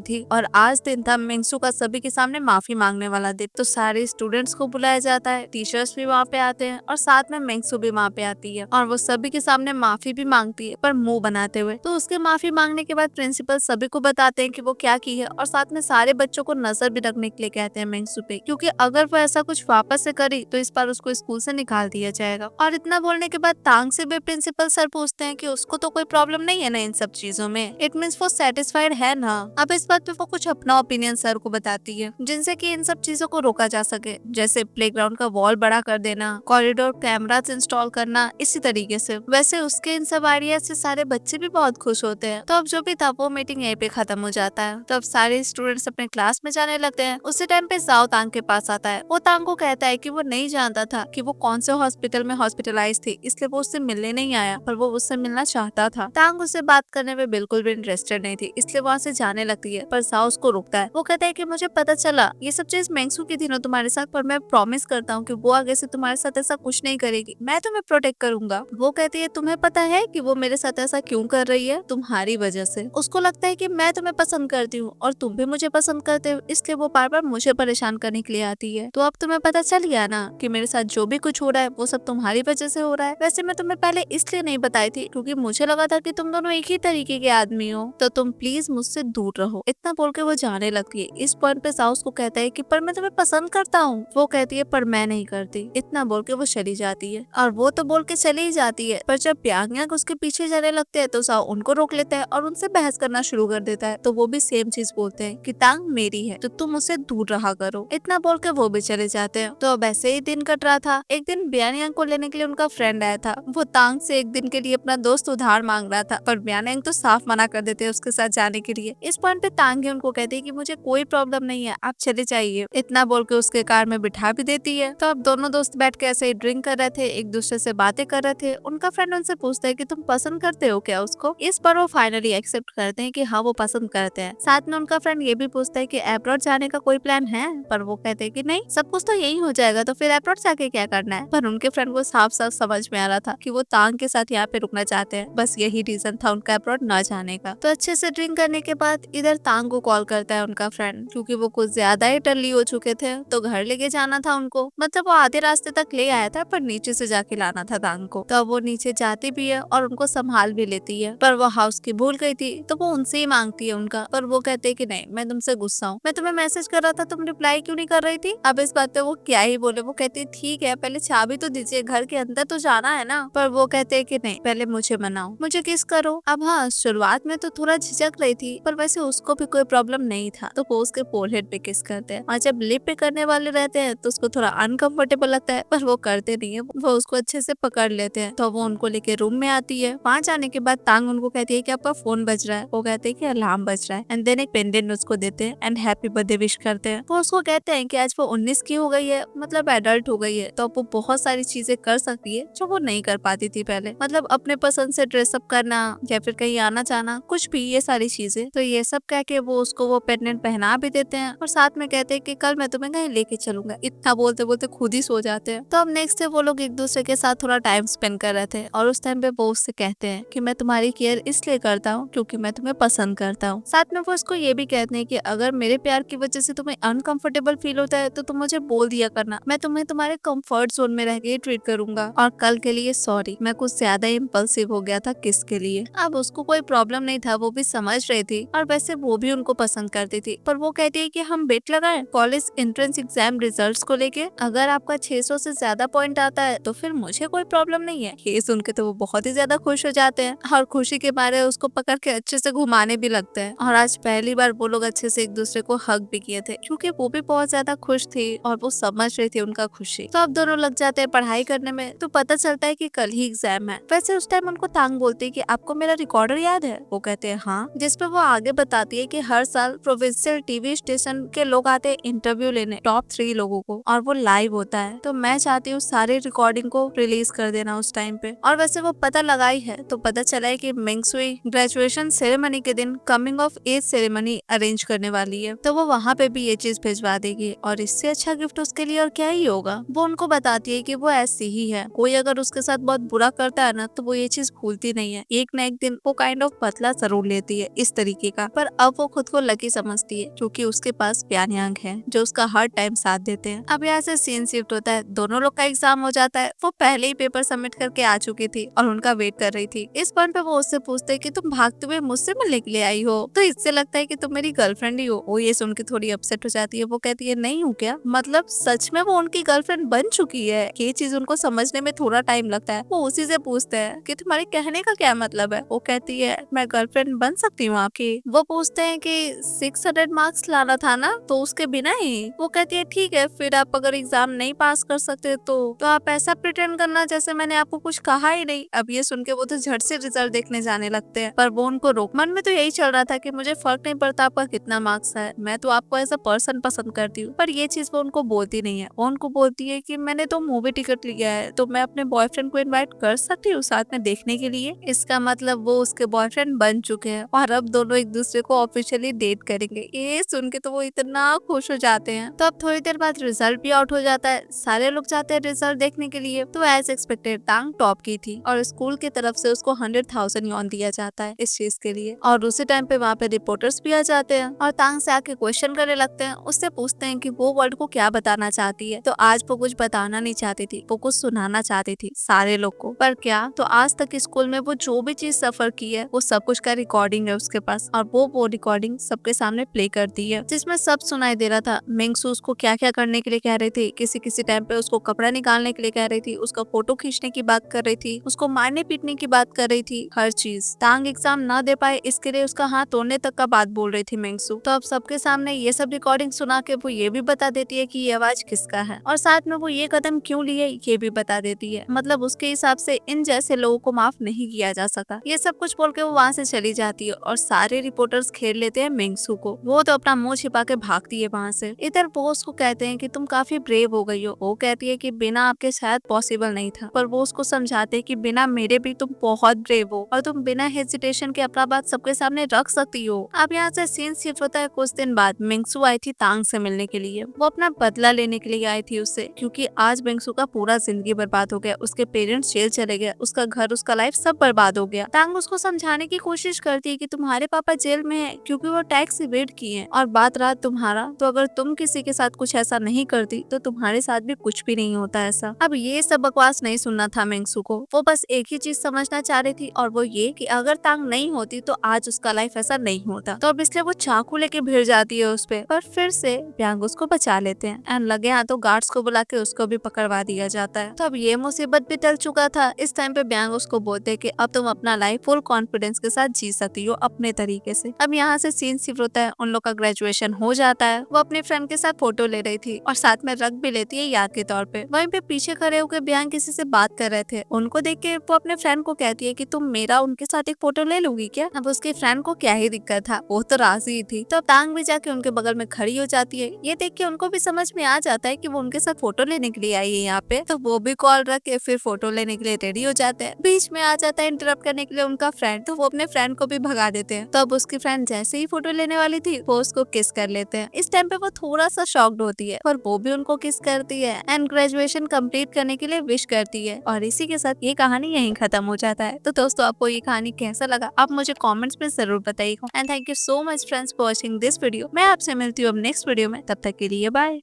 थी और आज दिन था मिंगसू का सभी के सामने माफी मांगने वाला दिन। तो सारे स्टूडेंट्स को बुलाया जाता है, टीचर्स भी वहाँ पे आते हैं और साथ में मिंगसू भी वहाँ पे आती है और वो सभी के सामने माफी भी मांगती है, पर मुंह बनाते हुए। तो उसके माफी मांगने के बाद प्रिंसिपल सभी को बताते हैं कि वो क्या की है और साथ में सारे बच्चों को नजर भी रखने के लिए कहते हैं मिंगसू पे, क्योंकि अगर वो ऐसा कुछ वापस से करी तो इस बार उसको स्कूल से निकाल दिया जाएगा। और इतना बोलने के बाद तांग से भी प्रिंसिपल सर पूछते हैं कि उसको तो कोई प्रॉब्लम नहीं है ना इन सब चीजों में, इट मीन्स वो सेटिस्फाइड है ना। अब इस बात पे वो कुछ अपना ओपिनियन सर को बताती है जिनसे कि इन सब चीजों को रोका जा सके, जैसे प्लेग्राउंड का वॉल बड़ा कर देना, कॉरिडोर कैमरास इंस्टॉल करना, इसी तरीके से। वैसे उसके इन सब आइडिया से सारे बच्चे भी बहुत खुश होते हैं। तो अब जो भी था वो मीटिंग यहीं पे खत्म हो जाता है। तो अब सारे स्टूडेंट्स अपने क्लास में जाने लगते हैं। उसी टाइम पे जाओ तांग के पास आता है। वो तांग को कहता है कि वो नहीं जानता था कि वो कौन से हॉस्पिटल में हॉस्पिटलाइज थी, इसलिए वो उससे मिलने नहीं आया, पर वो उससे मिलना चाहता था। तांग उससे बात करने में बिल्कुल भी इंटरेस्टेड नहीं थी, इसलिए वहाँ से जाने लगती है, पर जाओ उसको रोकता है। वो कहता है कि मुझे पता चला ये सब चीज मिंगसू की थी ना तुम्हारे साथ, पर मैं प्रॉमिस करता हूँ कि वो आगे से तुम्हारे साथ ऐसा कुछ नहीं करेगी, मैं तुम्हें प्रोटेक्ट करूंगा। वो कहती है तुम्हें पता है कि वो मेरे साथ ऐसा क्यों कर रही है, तुम्हारी वजह से। उसको लगता है कि मैं तुम्हें पसंद करती हूँ और तुम भी मुझे पसंद करते हो, इसलिए वो बार बार मुझे परेशान करने के लिए आती है। तो अब तुम्हें पता चल गया ना कि मेरे साथ जो भी कुछ हो रहा है वो सब तुम्हारी वजह से हो रहा है। वैसे मैं तुम्हें पहले इसलिए नहीं बताई थी क्योंकि मुझे लगा था कि तुम दोनों एक ही तरीके के आदमी हो, तो तुम प्लीज मुझसे दूर रहो। इतना बोल के वो जाने लगती है। इस पॉइंट पे साउस को कहता है कि पर मैं तुम्हें पसंद करता हूँ। वो कहती है पर मैं नहीं करती। इतना बोल के वो चली जाती है और वो तो बोल के चली ही जाती है, पर जब प्यांग उसके पीछे जाने लगते हैं तो साओ उनको रोक लेता है और उनसे बहस करना शुरू कर देता है। तो वो भी सेम चीज बोलते हैं कि तांग मेरी है तो तुम उससे दूर रहा करो। इतना बोल के वो भी चले जाते हैं। तो अब ऐसे ही दिन कट रहा था। एक दिन ब्यानयांग को लेने के लिए उनका फ्रेंड आया था। वो तांग से एक दिन के लिए अपना दोस्त उधार मांग रहा था, पर ब्यानयांग तो साफ मना कर देते हैं उसके साथ जाने के लिए। इस पॉइंट पे तांग उनको कहती है कि मुझे कोई प्रॉब्लम नहीं है, आप चले जाइए। इतना बोल के उसके कार में बिठा भी देती है। तो अब दोनों दोस्त बैठ के ऐसे ही ड्रिंक कर रहे थे, एक दूसरे से बातें कर रहे थे। उनका फ्रेंड उनसे पूछता है कि तुम पसंद करते हो क्या उसको। इस पर वो फाइनली एक्सेप्ट करते हैं कि हाँ वो पसंद करते हैं। साथ में उनका फ्रेंड ये भी पूछता है कि अब्रॉड जाने का कोई प्लान है, पर वो कहते हैं कि नहीं, सब कुछ तो यही हो जाएगा, तो फिर अब्रॉड जाके क्या करना है। पर उनके फ्रेंड को साफ साफ समझ में आ रहा था कि वो तांग के साथ यहाँ पे रुकना चाहते हैं, बस यही रीजन था उनका अब्रॉड न जाने का। तो अच्छे से ड्रिंक करने के बाद इधर तांग को कॉल करता है उनका फ्रेंड, क्योंकि वो कुछ ज्यादा ही टल्ली हो चुके थे, तो घर लेके जाना था उनको। मतलब वो आधे रास्ते तक ले आया था, पर नीचे से जाके लाना था तांग को। तो वो नीचे जाती भी है और उनको संभाल भी लेती है, पर वो हाउस की भूल गई थी, तो वो उनसे ही मांगती है उनका। पर वो कहते हैं कि नहीं, मैं तुमसे गुस्सा हूँ, मैं तुम्हें मैसेज कर रहा था, तुम रिप्लाई क्यों नहीं कर रही थी। अब इस बात पे वो क्या ही बोले। वो कहती है ठीक है, पहले चाबी तो दीजिए, घर के अंदर तो जाना है ना। पर वो कहते हैं कि नहीं, पहले मुझे मनाओ, मुझे किस करो। अब हाँ, शुरुआत में तो थोड़ा झिझक रही थी, पर वैसे उसको भी कोई प्रॉब्लम नहीं था, तो वो उसके फोरहेड पे किस करते हैं। और जब लिप पे करने वाले रहते हैं तो उसको थोड़ा अनकंफर्टेबल लगता है, पर वो करते नहीं है, वो उसको अच्छे से पकड़ लेते हैं। तो वो उनको लेके रूम में आती है। वहाँ जाने के बाद तांग उनको कहती है कि आपका फोन बज रहा है। वो कहते हैं कि अलार्म बज रहा है, एंड देन एक पेंडेंट उसको देते हैं एंड हैप्पी बर्थडे विश करते हैं। वो उसको कहते हैं कि आज वो 19 की हो गई है, मतलब एडल्ट हो गई है, तो वो बहुत सारी चीजें कर सकती है जो वो नहीं कर पाती थी पहले। मतलब अपने पसंद से ड्रेसअप करना या फिर कहीं आना जाना, कुछ भी, ये सारी चीजें। तो ये सब कह के वो उसको वो पेंडेंट पहना भी देते हैं और साथ में कहते हैं कि कल मैं तुम्हें कहीं लेके चलूंगा। इतना बोलते बोलते खुद ही सो जाते हैं। तो अब नेक्स्ट डे वो लोग एक दूसरे के साथ थोड़ा टाइम स्पेंड कर रहे थे और उस टाइम पे वो उससे कहते हैं कि मैं तुम्हारी केयर इसलिए करता हूँ क्योंकि मैं तुम्हें पसंद करता हूँ। साथ में वो उसको ये भी कहते हैं कि अगर मेरे प्यार की वजह से तुम्हें अनकंफर्टेबल फील होता है तो तुम मुझे बोल दिया करना, मैं तुम्हें तुम्हारे कंफर्ट जोन में रह के ट्रीट करूंगा। और कल के लिए सॉरी, मैं कुछ ज्यादा इम्पल्सिव हो गया था किस के लिए। अब उसको कोई प्रॉब्लम नहीं था, वो भी समझ रही थी और वैसे वो भी उनको पसंद करती थी। पर वो कहती है कि हम बेट लगाएं कॉलेज एंट्रेंस एग्जाम रिजल्ट्स को लेके, अगर आपका 600 से ज्यादा पॉइंट आता है तो फिर मुझे कोई प्रॉब्लम नहीं है। ये सुन के तो वो बहुत ही ज्यादा खुश हो जाते हैं और खुशी के मारे उसको पकड़ के अच्छे से घुमाने भी लगते हैं। और आज पहली बार वो लोग अच्छे से एक दूसरे को हग भी किए थे, क्योंकि वो भी बहुत ज्यादा खुश थी और वो समझ रही थी उनका खुशी। तो अब दोनों लग जाते हैं पढ़ाई करने में। तो पता चलता है कि कल ही एग्जाम है। वैसे उस टाइम उनको तांग बोलती है कि आपको मेरा रिकॉर्डर याद है? वो कहते हैं हाँ। जिसपे वो आगे बताती है कि हर साल प्रोविंशियल टीवी स्टेशन के लोग आते हैं इंटरव्यू लेने टॉप 3 लोगों को, और वो लाइव होता है। तो मैं चाहती हूँ सारी रिकॉर्डिंग को रिलीज कर देना उस टाइम पे। और वैसे वो पता लगाई है तो पता चला है कि मिंगसुई ग्रेजुएशन सेरेमनी के दिन coming of age ceremony arrange करने वाली है। तो वो वहाँ पे भी ये चीज भिजवा देगी और इससे अच्छा गिफ्ट उसके लिए और क्या ही होगा। वो उनको बताती है कि वो ऐसी ही है, कोई अगर उसके साथ बहुत बुरा करता है ना तो वो ये चीज भूलती नहीं है। एक न एक दिन वो काइंड ऑफ बदला जरूर लेती है इस तरीके का। पर अब वो खुद को लकी समझती है क्योंकि उसके पास प्यान्यांग है जो उसका हर टाइम साथ देते हैं। अब यहाँ से सीन शिफ्ट होता है, दोनों लोग का एग्जाम हो जाता है। वो पहले ही पेपर सबमिट करके आ चुकी थी और उनका वेट कर रही थी। इस पॉइंट पे वो उससे पूछते हैं कि तुम भागते हुए मुझसे मिलने के लिए आई हो, तो इससे लगता है कि तुम मेरी गर्लफ्रेंड ही हो। वो ये सुन के थोड़ी अपसेट हो जाती है। वो कहती है नहीं हूँ क्या? मतलब सच में वो उनकी गर्लफ्रेंड बन चुकी है। ये चीज उनको समझने में थोड़ा टाइम लगता है। वो उसी से पूछते हैं कि तुम्हारे कहने का क्या मतलब है? वो कहती है मैं गर्लफ्रेंड बन सकती हूँ आपकी। वो पूछते हैं कि 600 मार्क्स लाना था ना, तो उसके बिना ही? वो कहती है ठीक है, फिर आप अगर एग्जाम नहीं पास कर सकते तो आप ऐसा प्रिटेंड करना जैसे मैंने आपको कुछ कहा ही नहीं। अब ये सुन के वो तो झट से रिजल्ट देखने जाने लगते हैं। पर वो उनको रोक, मन में तो यही चल रहा था कि मुझे फर्क नहीं पड़ता आपका कितना मार्क्स है, मैं तो आपको एज अ पर्सन पसंद करती हूँ। पर ये चीज वो उनको बोलती नहीं है। वो उनको बोलती है कि मैंने तो मूवी टिकट लिया है, तो मैं अपने बॉयफ्रेंड को इनवाइट कर सकती हूँ साथ में देखने के लिए। इसका मतलब वो उसके बॉयफ्रेंड बन चुके हैं और अब दोनों एक दूसरे को ऑफिशियली डेट करेंगे। ये सुन के तो वो इतना खुश हो जाते हैं। तो अब थोड़ी देर बाद रिजल्ट भी आउट हो जाता है, सारे लोग जाते हैं रिजल्ट देखने के लिए। तो एज एक्सपेक्टेड तांग टॉप की थी और स्कूल की तरफ से उसको 100,000 यॉन दिया जाता है इस चीज के लिए। और उसी टाइम पे वहाँ पे रिपोर्टर्स भी आ जाते हैं और तांग से आके क्वेश्चन करने लगते हैं। उससे पूछते हैं कि वो वर्ल्ड को क्या बताना चाहती है। तो आज वो कुछ बताना नहीं चाहती थी, वो कुछ सुनाना चाहती थी सारे लोग को। पर क्या? तो आज तक स्कूल में वो जो भी चीज सफर की है वो सब कुछ का रिकॉर्डिंग है उसके पास, और वो रिकॉर्डिंग सबके सामने प्ले करती है जिसमें सब सुनाई दे रहा था। मिंगसू उसको क्या क्या करने के लिए कह रही थी, किसी किसी टाइम पे उसको कपड़ा निकालने के लिए कह रही थी, उसका फोटो खींचने की बात कर रही थी, उसको मारने पीटने की बात कर रही थी, हर चीज। तांग एग्जाम ना दे पाए इसके लिए उसका हाथ तोड़ने तक का बात बोल रही थी मिंगसू। तो अब सबके सामने ये सब रिकॉर्डिंग सुना के वो ये भी बता देती है कि ये आवाज किसका है और साथ में वो ये कदम क्यों लिए ये भी बता देती है। मतलब उसके हिसाब से इन जैसे लोगों को माफ नहीं किया जा सका। ये सब कुछ बोल के वो वहाँ से चली जाती है और सारे रिपोर्टर्स घेर लेते हैं मिंगसू को। वो तो अपना मुंह छिपा के भागती है वहाँ से। इधर बॉस को कहते हैं कि तुम काफी ब्रेव हो गई हो। वो कहती है कि बिना आपके शायद पॉसिबल नहीं था, पर वो उसको समझाते हैं कि बिना मेरे भी तुम बहुत ब्रेव हो और तुम बिना हेजिटेशन के अपना बात सबके सामने रख सकती हो। अब यहाँ से सीन शिफ्ट होता है कुछ दिन बाद। मिंगसू आई थी तांग से मिलने के लिए। वो अपना बदला लेने के लिए आई थी उससे, क्योंकि आज मिंगसू का पूरा जिंदगी बर्बाद हो गया। उसके पेरेंट्स जेल चले गए, उसका घर, उसका लाइफ सब बर्बाद हो गया। तांग उसको समझाने की कोशिश करती है कि तुम्हारे पापा जेल में है क्योंकि वो टैक्स इवेड किए हैं और बात रहा तुम्हारा, तो अगर तुम किसी के साथ कुछ ऐसा नहीं करती तो तुम्हारे साथ भी कुछ भी नहीं होता ऐसा। अब ये सब बकवास नहीं सुनना था मिंगसू को। वो बस एक ही चीज समझना चाह रही थी और वो ये कि अगर तांग नहीं होती तो आज उसका लाइफ ऐसा नहीं होता। तो अब इसलिए वो चाकू लेके भिड़ जाती है उस पे, पर फिर से ब्यांग उसको बचा लेते हैं एंड लगे हाथ तो गार्ड्स को बुला के उसको भी पकड़वा दिया जाता है। तो अब ये मुसीबत भी टल चुका था। इस टाइम पे ब्यांग उसको बोलते हैं कि अब तुम अपना लाइफ फुल कॉन्फिडेंस के साथ जी सकती हो अपने तरीके से। अब यहाँ से सीन शिफ्ट होता है, उन लोग का ग्रेजुएशन हो जाता है। वो अपने फ्रेंड के साथ फोटो ले रही थी और साथ में रख भी लेती है याद के तौर पे। वहीं पे पीछे खड़े होकर ब्यांग किसी से बात कर रहे थे। उनको देख के वो अपने फ्रेंड को कहती है कि तुम मेरा उनके साथ एक फोटो ले लोगी क्या? अब उसके फ्रेंड को क्या ही दिक्कत था, वो तो राजी ही थी। तो अब तांग भी जाके उनके बगल में खड़ी हो जाती है। ये देख के उनको भी समझ में आ जाता है कि वो उनके साथ फोटो लेने के लिए आई है यहाँ पे। तो वो भी कॉल रख के फिर फोटो लेने के लिए रेडी हो जाते हैं। बीच में आ जाता है इंटरप्ट करने के लिए उनका फ्रेंड, तो वो अपने फ्रेंड को भी भगा देते हैं। तो अब उसकी फ्रेंड जैसे ही फोटो लेने वाली थी वो उसको किस कर लेते हैं। इस टाइम पे वो थोड़ा सा शॉक्ड होती है, पर वो भी उनको किस करती है एंड ग्रेजुएशन कंप्लीट करने के लिए विश करती है। और इसी के साथ ये कहानी यहीं खत्म हो जाता है। तो दोस्तों आपको ये कहानी कैसा लगा आप मुझे कमेंट्स में जरूर बताइएगा। And thank you so much friends for watching this video. मैं आपसे मिलती हूँ अब नेक्स्ट वीडियो में, तब तक के लिए बाय।